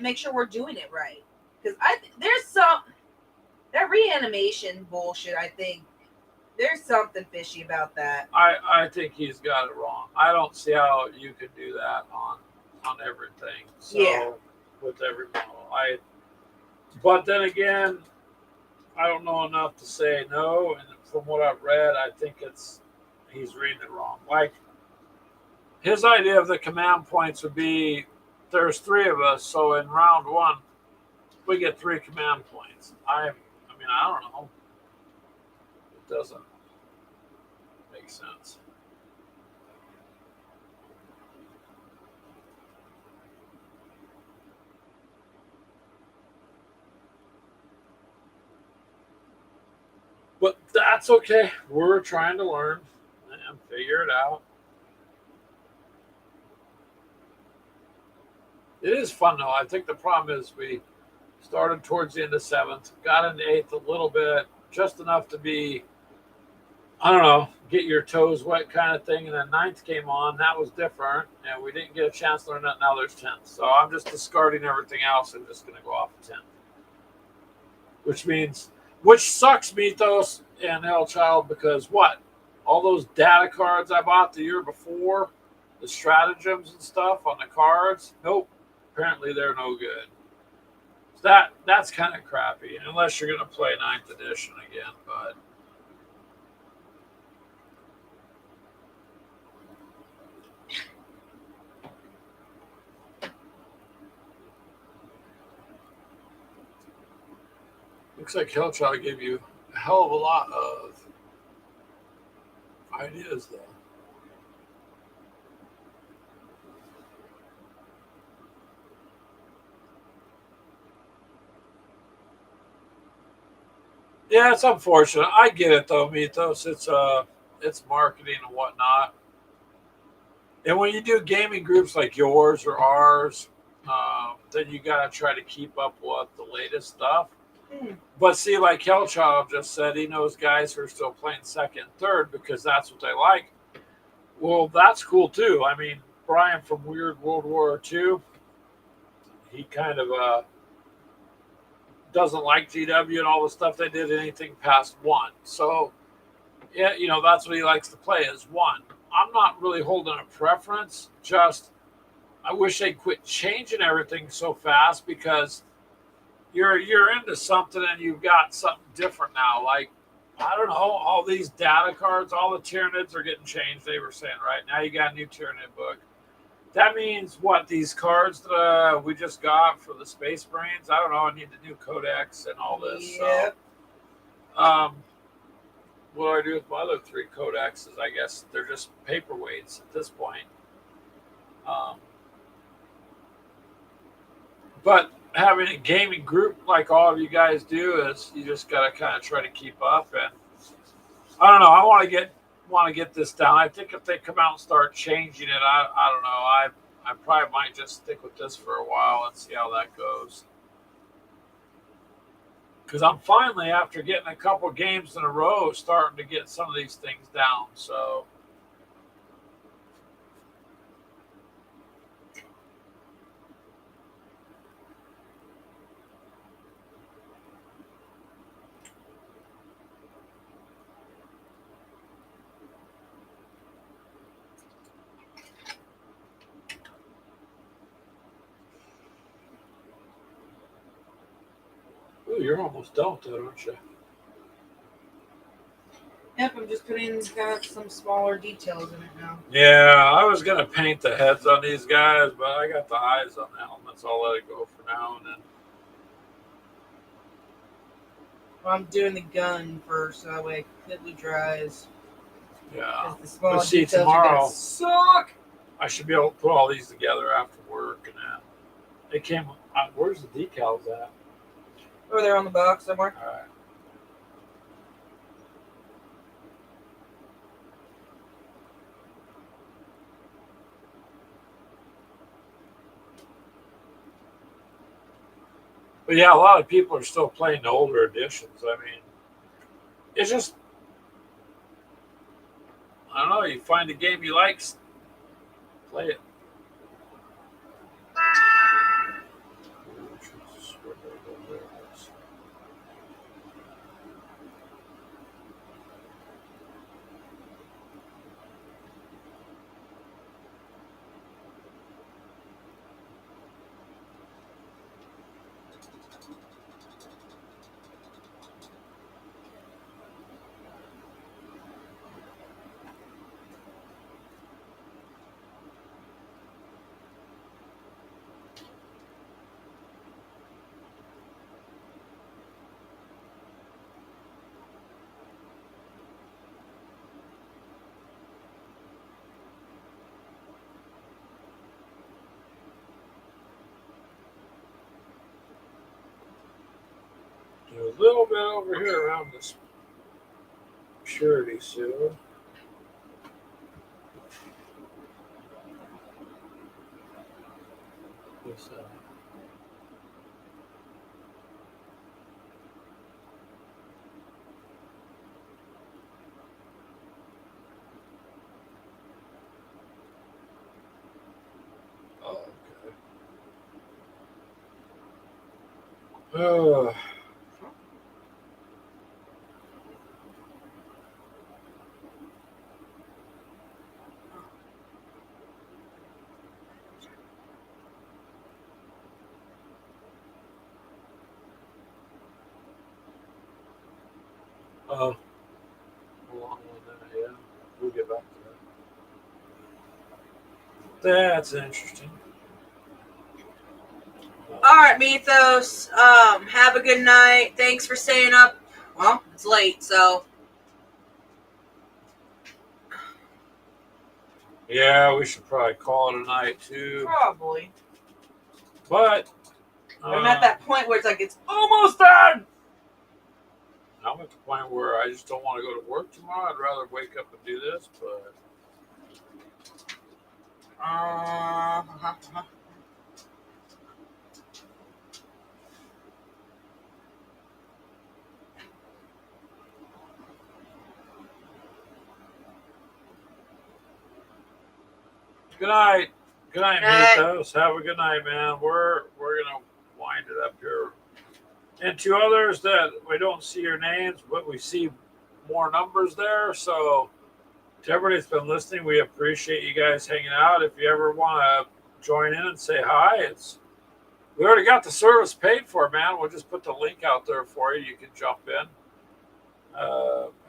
Make sure we're doing it right. Because there's some that reanimation bullshit. I think there's something fishy about that. I think he's got it wrong. I don't see how you could do that on everything. So Yeah. with every model, but then again, I don't know enough to say no. And from what I've read, I think he's reading it wrong. Like his idea of the command points would be there's 3 of us, so in round 1 we get 3 command points. I mean I don't know. It doesn't make sense. But that's okay. We're trying to learn and figure it out. It is fun though. I think the problem is we started towards the end of 7th, got into 8th a little bit, just enough to be, I don't know, get your toes wet kind of thing. And then 9th came on. That was different. And we didn't get a chance to learn that. Now there's 10th. So I'm just discarding everything else and just going to go off of 10th. Which sucks, Mythos and Hellchild, because what? All those data cards I bought the year before, the stratagems and stuff on the cards, nope. Apparently they're no good. So that's kind of crappy, unless you're going to play 9th edition again. But looks like Hellchild gave you a hell of a lot of ideas, though. Yeah, it's unfortunate. I get it though, Mythos. It's marketing and whatnot. And when you do gaming groups like yours or ours, then you got to try to keep up with the latest stuff. But see, like Hellchild just said, he knows guys who are still playing 2nd and 3rd because that's what they like. Well, that's cool too. I mean, Brian from Weird World War II, he kind of doesn't like GW and all the stuff they did anything past 1. So, yeah, that's what he likes to play is 1. I'm not really holding a preference. Just I wish they'd quit changing everything so fast because you're into something and you've got something different now. Like, I don't know, all these data cards, all the Tyranids are getting changed, they were saying, right? Now you got a new Tyranid book. That means what? These cards that we just got for the Space Marines? I don't know. I need the new codex and all this. Yep. So, what do I do with my other 3 codexes? I guess they're just paperweights at this point. But having a gaming group like all of you guys do is you just got to kind of try to keep up. And I don't know. I want to get this down. I think if they come out and start changing it, I don't know. I probably might just stick with this for a while and see how that goes. Because I'm finally, after getting a couple games in a row, starting to get some of these things down. So. Ooh, you're almost done with that, aren't you? Yep, I'm just putting some smaller details in it now. Yeah, I was gonna paint the heads on these guys, but I got the eyes on the helmets. I'll let it go for now and then. Well, I'm doing the gun first, so that way it quickly dries. Yeah. The small Let's see, details are tomorrow gonna suck. I should be able to put all these together after work and that. They came. Where's the decals at? Over there on the box somewhere. All right. But yeah, a lot of people are still playing the older editions. I mean, it's just, I don't know. You find a game you like, play it. Do a little bit over here around this purity seal. This, oh, okay. Oh, long one there, yeah. We'll get back to that. That's interesting. All right, Mythos. Have a good night. Thanks for staying up. Well, it's late, so. Yeah, we should probably call it a night too. Probably. But I'm at that point where it's like it's almost done. I'm at the point where I just don't want to go to work tomorrow. I'd rather wake up and do this, but good night. Good night, Mythos. Have a good night, man. We're gonna wind it up here. And to others that we don't see your names, but we see more numbers there. So to everybody that's been listening, we appreciate you guys hanging out. If you ever want to join in and say hi, we already got the service paid for, man. We'll just put the link out there for you. You can jump in.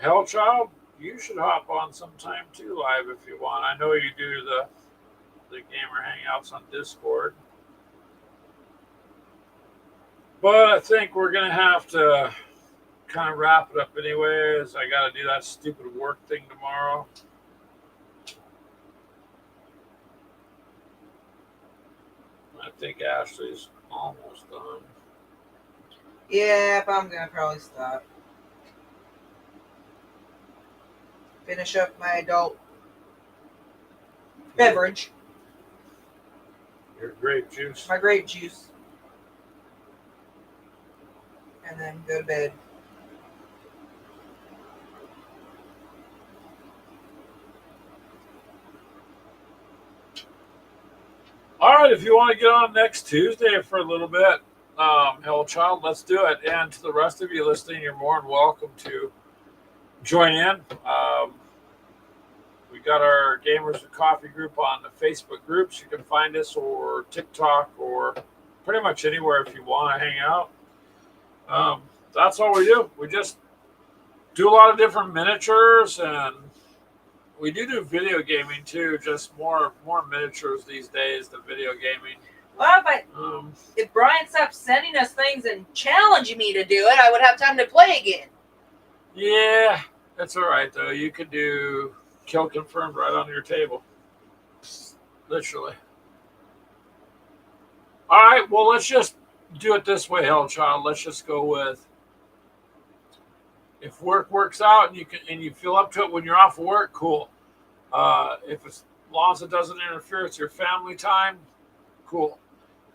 Hellchild, you should hop on sometime too live if you want. I know you do the gamer hangouts on Discord. But I think we're going to have to kind of wrap it up anyways. I got to do that stupid work thing tomorrow. I think Ashley's almost done. yeah, but I'm gonna probably stop. Finish up my adult beverage, Your grape juice. my grape juice, and then go to bed. All right, if you want to get on next Tuesday for a little bit, Hellchild, let's do it. And to the rest of you listening, you're more than welcome to join in. We got our Gamers with Coffee group on the Facebook groups. You can find us, or TikTok, or pretty much anywhere if you want to hang out. That's all we do. We just do a lot of different miniatures, and we do video gaming too. Just more miniatures these days than video gaming. Well, but if Brian stopped sending us things and challenging me to do it, I would have time to play again. Yeah, that's all right though. You could do kill confirmed right on your table, literally. All right, well, let's just do it this way, Hellchild. Let's just go with, if work works out and you feel up to it when you're off of work, cool. If it's, as long as it doesn't interfere with your family time, cool.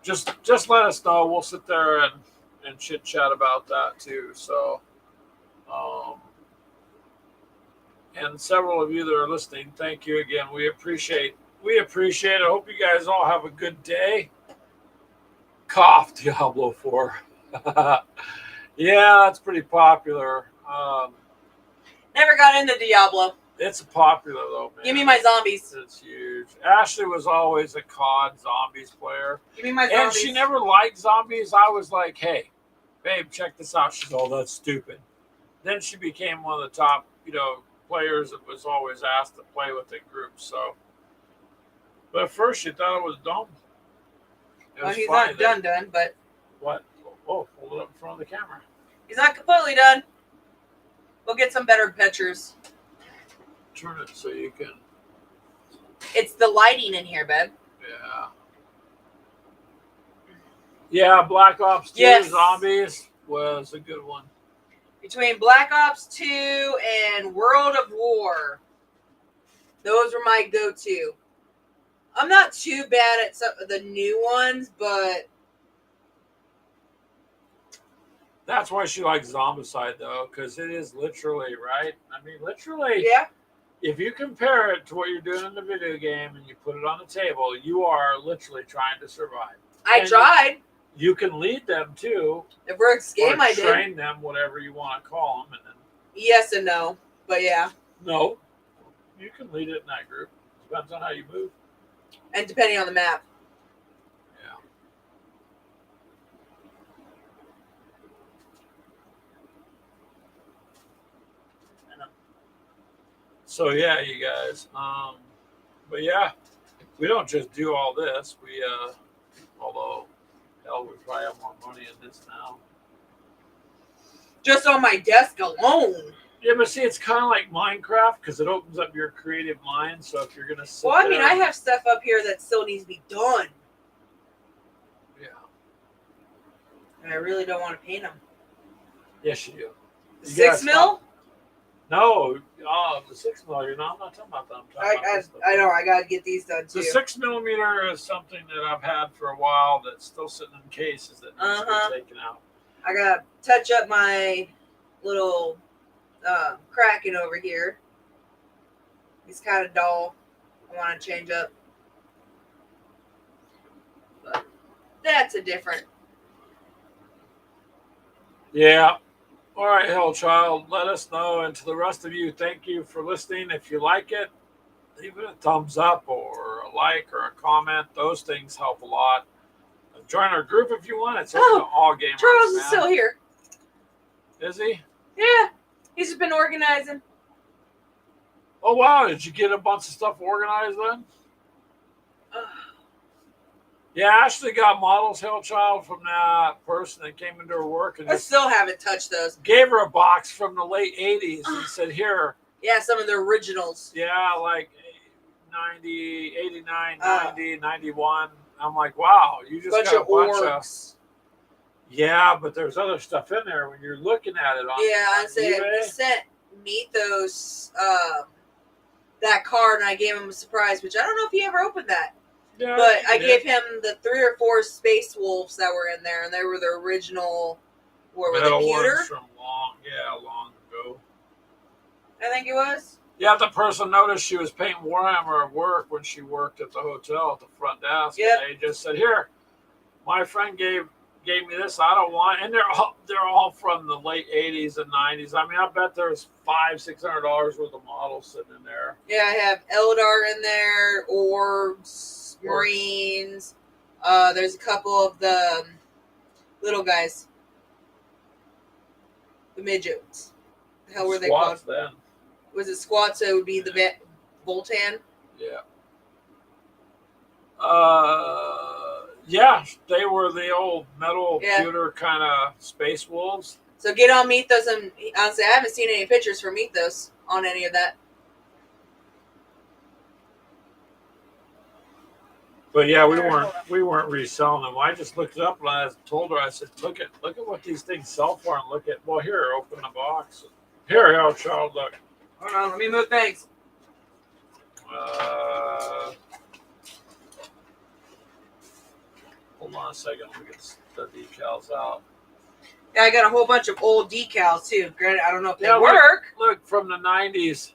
Just let us know. We'll sit there and and chit chat about that too. So, and several of you that are listening, thank you again. We appreciate it. I hope you guys all have a good day. Cough Diablo 4. Yeah, that's pretty popular. Never got into Diablo. It's popular though, man. Give me my zombies. It's huge. Ashley was always a COD zombies player. Give me my And zombies. she never liked zombies. I was like, hey, babe, check this out. She's all, that's stupid. Then she became one of the top, players that was always asked to play with the group. So, but at first she thought it was dumb. Well, he's not done, but what? Oh, hold it up in front of the camera. he's not completely done. We'll get some better pictures. Turn it so you can. It's the lighting in here, babe. Yeah. Yeah, Black Ops 2 Yes. Zombies was a good one. Between Black Ops 2 and World of War, those were my go-to. I'm not too bad at some of the new ones, but That's why she likes Zombicide, though, because it is literally, right? I mean, literally, yeah, if you compare it to what you're doing in the video game and you put it on the table, you are literally trying to survive. I And tried. You can lead them, too, The first game or I did. train them, whatever you want to call them. And then, Yes and no, but yeah. no, you can lead it in that group. Depends on how you move. And depending on the map. Yeah. So yeah, you guys. But yeah, we don't just do all this. We although hell, we probably have more money in this now. Just on my desk alone. Yeah, but see, it's kind of like Minecraft because it opens up your creative mind. So if you're gonna sit Well, I mean, there, I have stuff up here that still needs to be done. yeah, And I really don't want to paint them. yes, you do. The You 6 gotta mil? stop. No, the 6 mil. I'm not talking about that. I'm talking about this stuff. I know, I got to get these done too. The 6mm is something that I've had for a while that's still sitting in cases that needs to be taken out. I got to touch up my little Kraken over here. He's kind of dull. I want to change up. But that's a different. Yeah. All right, Hellchild, let us know. And to the rest of you, thank you for listening. If you like it, leave it a thumbs up or a like or a comment. Those things help a lot. Join our group if you want. It's open to all gamers. Charles is man. still here. Is he? Yeah. He's just been organizing. Oh, wow. Did you get a bunch of stuff organized then? Yeah, Ashley got models, Hellchild, from that person that came into her work and I just still haven't touched those. gave her a box from the late 80s and said, here, Yeah, some of the originals. yeah, like 90, 89, 90, 91. I'm like, wow, you just Bunch got a of bunch of. orgs. Yeah, but there's other stuff in there when you're looking at it on, Yeah, I on said eBay. he sent Mythos that card, and I gave him a surprise, which I don't know if he ever opened that. Yeah, But I you gave did. him the 3 or 4 Space Wolves that were in there, and they were the original. What were Metal they? Pewter? ones from long ago. I think it was. Yeah, the person noticed she was painting Warhammer at work when she worked at the hotel at the front desk. Yep. And they just said, here, my friend gave me this. I don't want it. And they're all from the late 80s and 90s. I mean, I bet there's $500-$600 worth of models sitting in there. Yeah, I have Eldar in there, Orgs, Marines. There's a couple of the little guys. The midgets. The hell were they called? Squats then. Was it squat? So it would be the Voltan. Yeah. Yeah, they were the old metal Yeah. pewter kind of space wolves. So get on Mythos, and honestly, I haven't seen any pictures from Mythos on any of that. But yeah, we weren't reselling them. I just looked it up and I told her, I said, look at what these things sell for, and look at, well, here, open the box. Here, Hellchild, look. Hold on, let me move things. Hold on a second. Let me get the decals out. Yeah, I got a whole bunch of old decals too. Granted, I don't know if they Yeah, work. Look, from the 90s.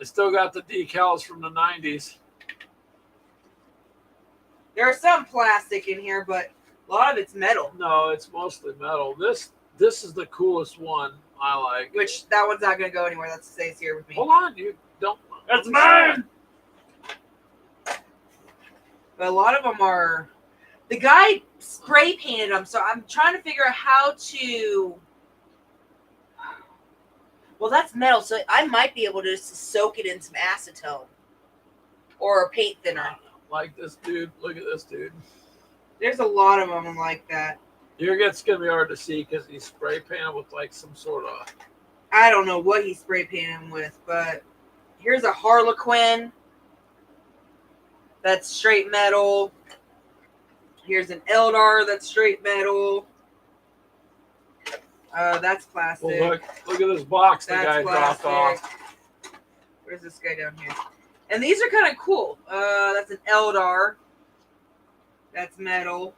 I still got the decals from the 90s. There's some plastic in here, but a lot of it's metal. No, it's mostly metal. This is the coolest one I like. Which that one's not going to go anywhere. That stays here with me. Hold on, you don't. That's mine. But a lot of them are. The guy spray painted them, so I'm trying to figure out how to. Well, that's metal, so I might be able to just soak it in some acetone or a paint thinner. Like this dude. Look at this dude. There's a lot of them like that. It's gonna be hard to see because he's spray painted with like some sort of. I don't know what he spray painted them with, but here's a Harlequin. That's straight metal. Here's an Eldar that's straight metal. That's plastic. Well, look at this box the That's guy dropped off. Where's this guy down here? And these are kind of cool. That's an Eldar. That's metal.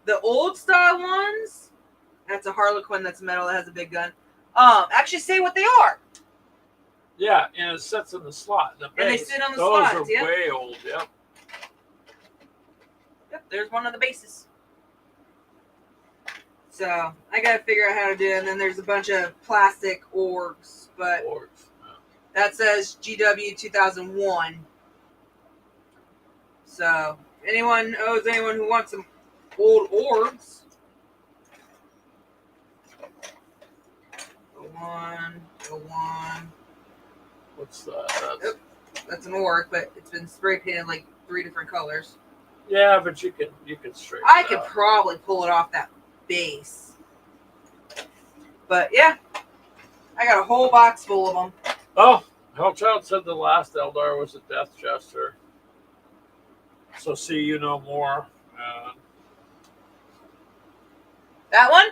The old style ones, that's a Harlequin that's metal that has a big gun. Actually say what they are. Yeah, and it sits in the slot. In the And they base. sit on the Those slots, are yep. way old. Yep. Yep, there's one of the bases. So I gotta figure out how to do it. And then there's a bunch of plastic orgs, but Orgs. that says GW 2001. So anyone who wants some old orgs. Go on. What's that? That's an org, but it's been spray painted like 3 different colors. Yeah, but you can straighten. I it could out. probably pull it off that base. But yeah, I got a whole box full of them. Oh, Hellchild said the last Eldar was a Death Jester. So see, you know more. That one?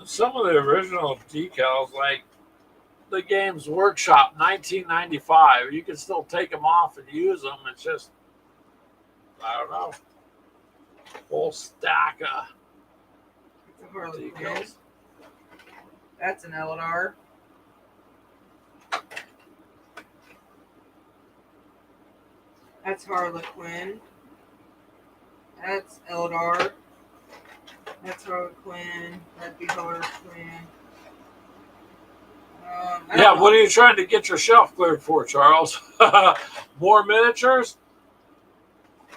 Some of the original decals, like the Games Workshop 1995, you can still take them off and use them. It's just, I don't know, whole stack of It's a Harlequin. decals. That's an Eldar. That's Harlequin. That's Eldar. That's Harlequin. That'd be Harlequin. I don't Yeah, know. what are you trying to get your shelf cleared for, Charles? More miniatures?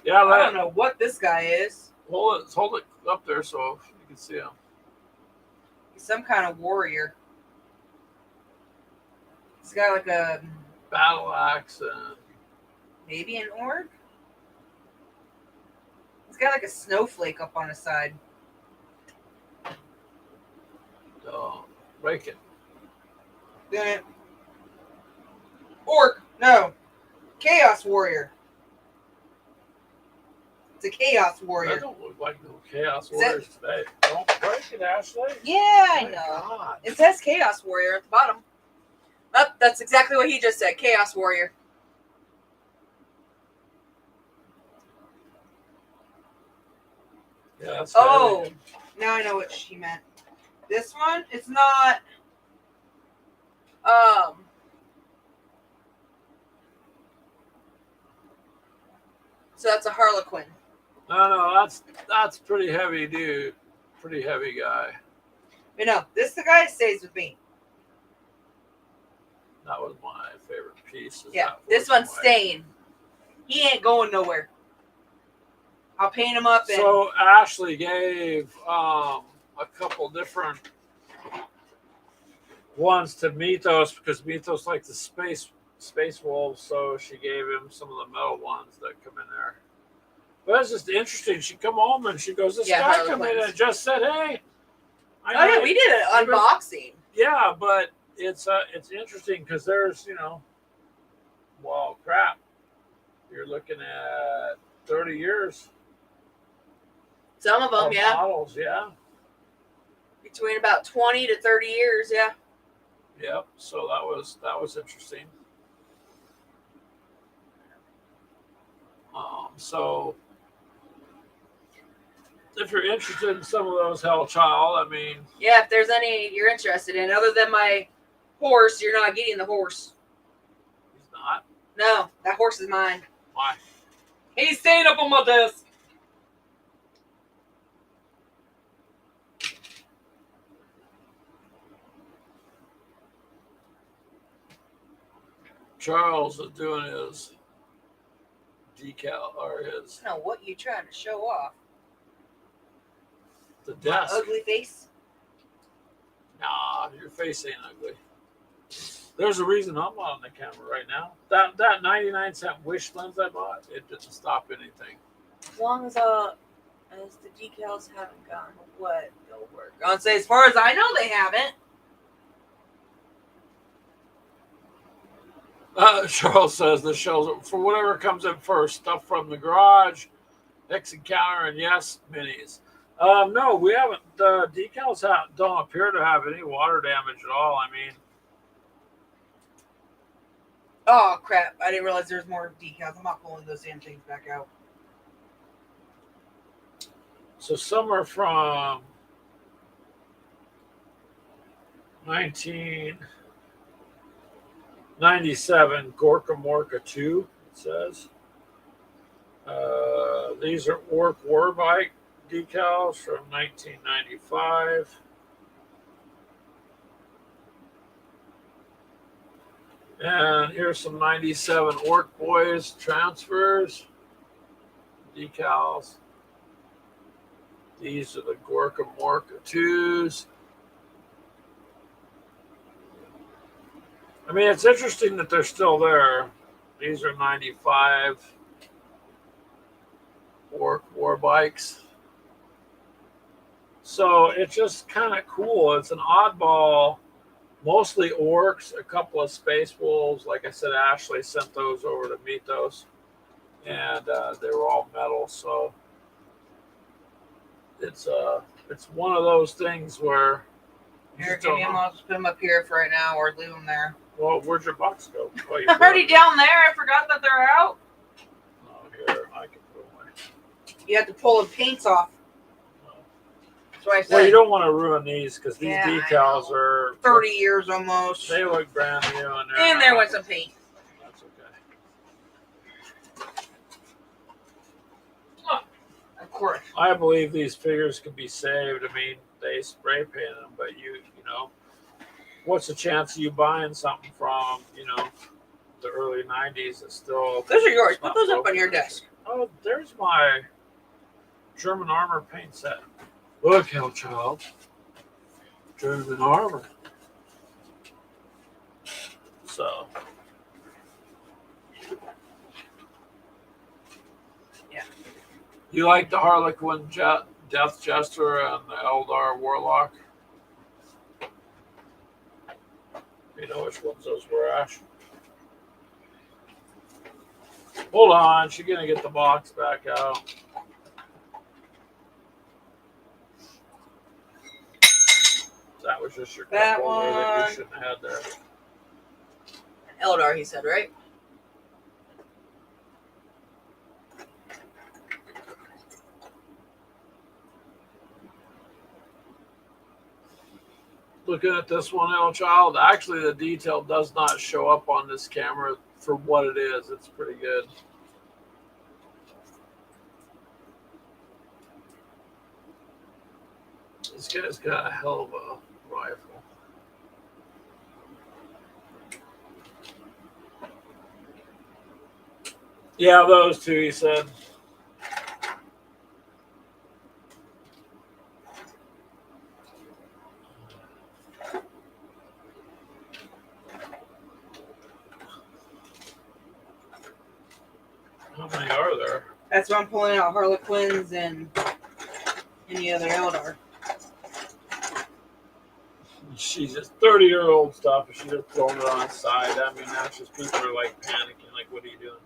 Yeah, I don't know what this guy is. hold it up there so you can see him. He's some kind of warrior. He's got like a Battle axe and maybe an orc. He's got like a snowflake up on his side. break it. Then orc, no, chaos warrior. It's a chaos That warrior. don't look like no Chaos Is that- Warriors today. Don't break it, Ashley. Yeah, I My know. God. It says chaos warrior at the bottom. Oh, that's exactly what he just said. Chaos warrior. Yeah, that's Oh, heavy. now I know what she meant. This one, it's not. So that's a Harlequin. No, that's pretty heavy, dude. Pretty heavy guy. But no, this the guy that stays with me. That was my favorite piece. Yeah, this one's staying. He ain't going nowhere. I'll paint him up and So Ashley gave a couple different ones to Mythos because Mythos liked the space wolves, so she gave him some of the metal ones that come in there. But it's just interesting. She come home and she goes, "This Yeah, guy come in Harlequins. and just said, hey." oh yeah, we did an unboxing. Yeah, but it's interesting because there's well, crap. You're looking at 30 years. Some of them, of yeah, models, yeah. between about 20 to 30 years, yeah. Yep. So that was interesting. So if you're interested in some of those, Hell Child, I mean, Yeah, if there's any you're interested in, other than my horse, you're not getting the horse. he's not. No, that horse is mine. Why? He's staying up on my desk. Charles is doing his decal or his I don't know what you trying to show off. the My desk. ugly face. Nah, your face ain't ugly. There's a reason I'm on the camera right now. That 99-cent Wish lens I bought, it didn't stop anything. As long as the decals haven't gone wet, they'll work. I'll say, as far as I know, they haven't. Charles says the shells for whatever comes in first, stuff from the garage, exit counter, and yes, minis. No, we haven't. The decals don't appear to have any water damage at all. I mean, Oh crap! I didn't realize there's more decals. I'm not pulling those damn things back out. so some are from 1997, Gorka Morka 2, it says. These are Orc Warbike decals from 1995. And here's some 97 Orc Boys transfers, decals. These are the Gorka Morka 2s. I mean, it's interesting that they're still there. These are 95 Orc war bikes. So it's just kind of cool. It's an oddball, mostly orcs, a couple of space wolves. Like I said, Ashley sent those over to Mythos, and they were all metal. So it's one of those things where you Here, just give don't me them. know. I'll just put them up here for right now, or leave them there. Well, where's your box go? Oh, you They're put already it- down there. I forgot that they're out. Oh, here, I can put them away. You have to pull the paints off. That's what I said. Well, you don't want to ruin these because these Yeah, I decals know. are 30 years almost. They look brand new, and And there went some paint. That's okay. Of course. I believe these figures can be saved. I mean, they spray painted them, but you know, what's the chance of you buying something from the early '90s that's still? Those are yours. Put not those up on broken? your desk. Oh, there's my German armor paint set. Look, Hell Child. German armor. So. Yeah. You like the Harlequin Death Jester and the Eldar Warlock? You know which ones those were, Ash? Hold on, she's gonna get the box back out. That was just your That cup over that one. you shouldn't have had there. Eldar, he said, right? Looking at this one, L Child, actually the detail does not show up on this camera for what it is. It's pretty good. This guy's got a hell of a rifle. Yeah, those two, he said. How many are there? That's why I'm pulling out Harlequins and any other Eldar. She's just 30-year-old stuff, and she just throwing it on its side. I mean, that's just people are like panicking, like, what are you doing?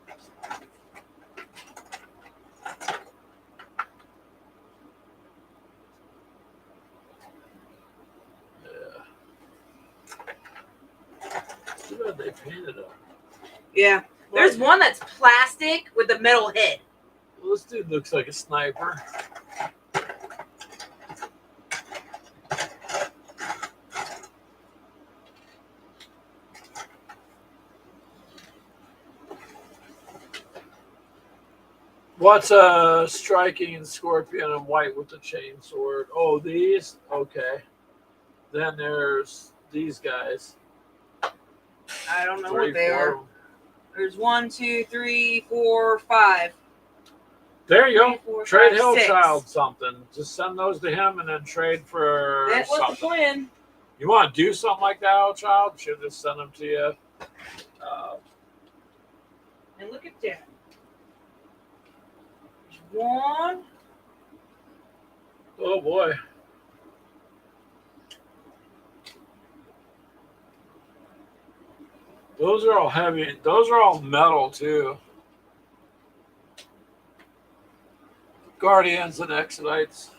Yeah. Too bad they painted them. Yeah. There's one that's plastic with a metal head. Well, this dude looks like a sniper. What's a striking scorpion and white with the chain sword? Oh, these? Okay. Then there's these guys. I don't know Three, what they four are. of 'em. There's 1, 2, 3, 4, 5. There you go. 3, 4, Trade 5, Hill 6. Child something. Just send those to him and then trade for That was the something. plan. You want to do something like that, Hill Child? Should just send them to you. And look at that. One. Oh boy. Those are all heavy. Those are all metal too. Guardians and Exodites.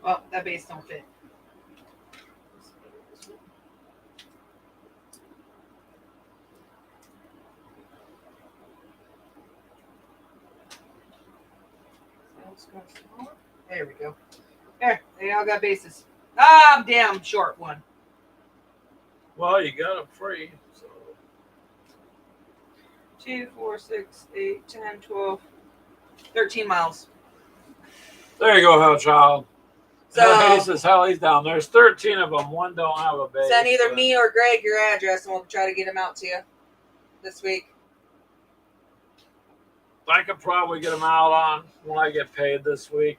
Oh, that base don't fit. There we go. There, they all got bases. Ah, I'm damn short one. Well, you got them free. So 2, 4, 6, 8, 10, 12, 13 miles. there you go, Hell Child. So He says, hell, he's down. There's 13 of them. One don't have a base. send either but me or Greg your address, and we'll try to get them out to you this week. I could probably get them out on when I get paid this week.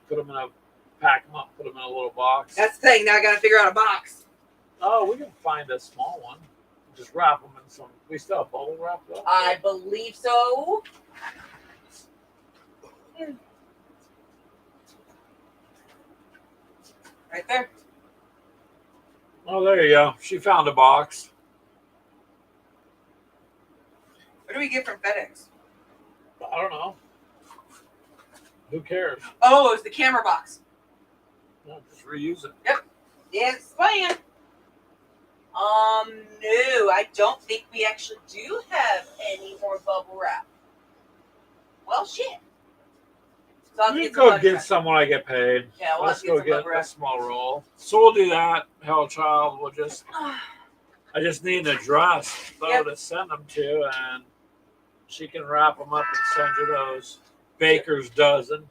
Pack them up, put them in a little box. That's the thing. Now I got to figure out a box. Oh, we can find a small one. Just wrap them in some. We still have bubble wrap though. I believe so. Right there. Oh, there you go. She found a box. What do we get from FedEx? I don't know. Who cares? Oh, it's the camera box. No, just reuse it. Yeah, it's playing. No, I don't think we actually do have any more bubble wrap. Well, shit. So I'll We get can go some get bubble some when I get paid. Yeah, we'll Let's have to go get get some bubble a wrap. small roll. So we'll do that, Hell Child. I just need an address though Yep. to send them to, and she can wrap them up and send you those. Baker's dozen.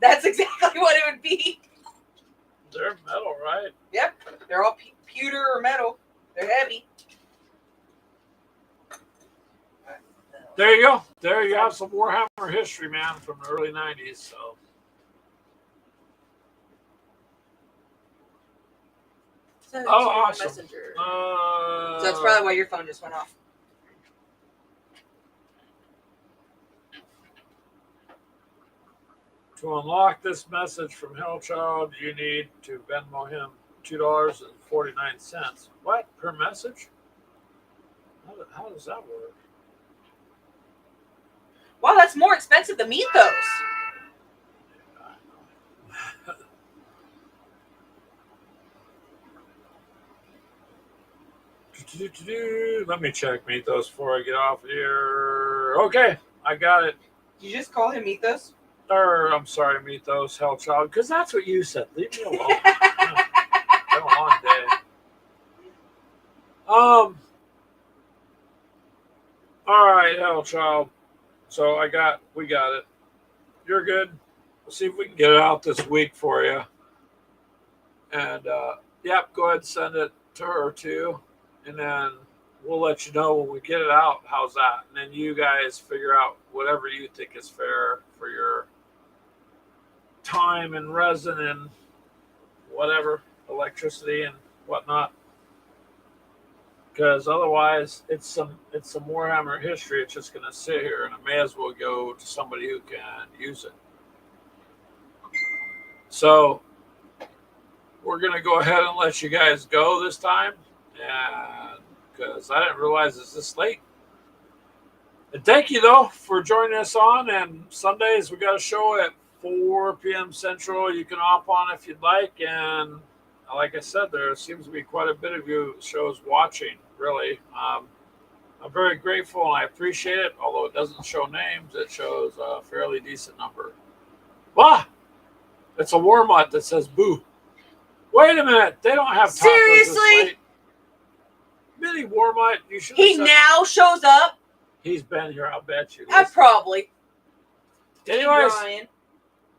That's exactly what it would be. They're metal, right? Yep, they're all pewter or metal. They're heavy. There you go. There you have some Warhammer history, man, from the early 90s. So Send it Oh, to your awesome. Messenger. Uh, So that's probably why your phone just went off. To unlock this message from Hellchild, you need to Venmo him $2.49. What? Per message? How does that work? Wow, that's more expensive than Mythos. Let me check Mythos before I get off here. Okay, I got it. You just call him Mythos? Or, I'm sorry, Mythos, Hellchild, because that's what you said. Leave me alone. Been a long day. All right, Hellchild. So we got it. You're good. We'll see if we can get it out this week for you. And yep, go ahead and send it to her too, and then we'll let you know when we get it out. How's that? And then you guys figure out whatever you think is fair for your time and resin and whatever, electricity and whatnot. Because otherwise, it's some Warhammer history. It's just going to sit here, and it may as well go to somebody who can use it. So we're going to go ahead and let you guys go this time, and because I didn't realize it's this late. And thank you though for joining us on. And Sundays we got a show at 4 p.m. Central. You can hop on if you'd like, and like I said, there seems to be quite a bit of you shows watching, really. I'm very grateful and I appreciate it. Although it doesn't show names, it shows a fairly decent number. Bah! It's a Warmut that says boo. Wait a minute. They don't have tacos Seriously? this late. Mini Warmut, you should have He said now shows up. he's been here, I'll bet you. I probably. Anyways, Brian.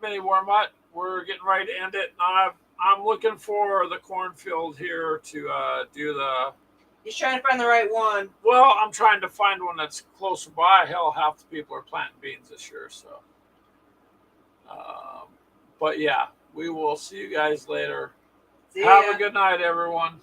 Mini Warmut, we're getting ready to end it. I'm looking for the cornfield here to do the. He's trying to find the right one. Well, I'm trying to find one that's closer by. Hell, half the people are planting beans this year, so. But yeah, we will see you guys later. See Have ya. a good night, everyone.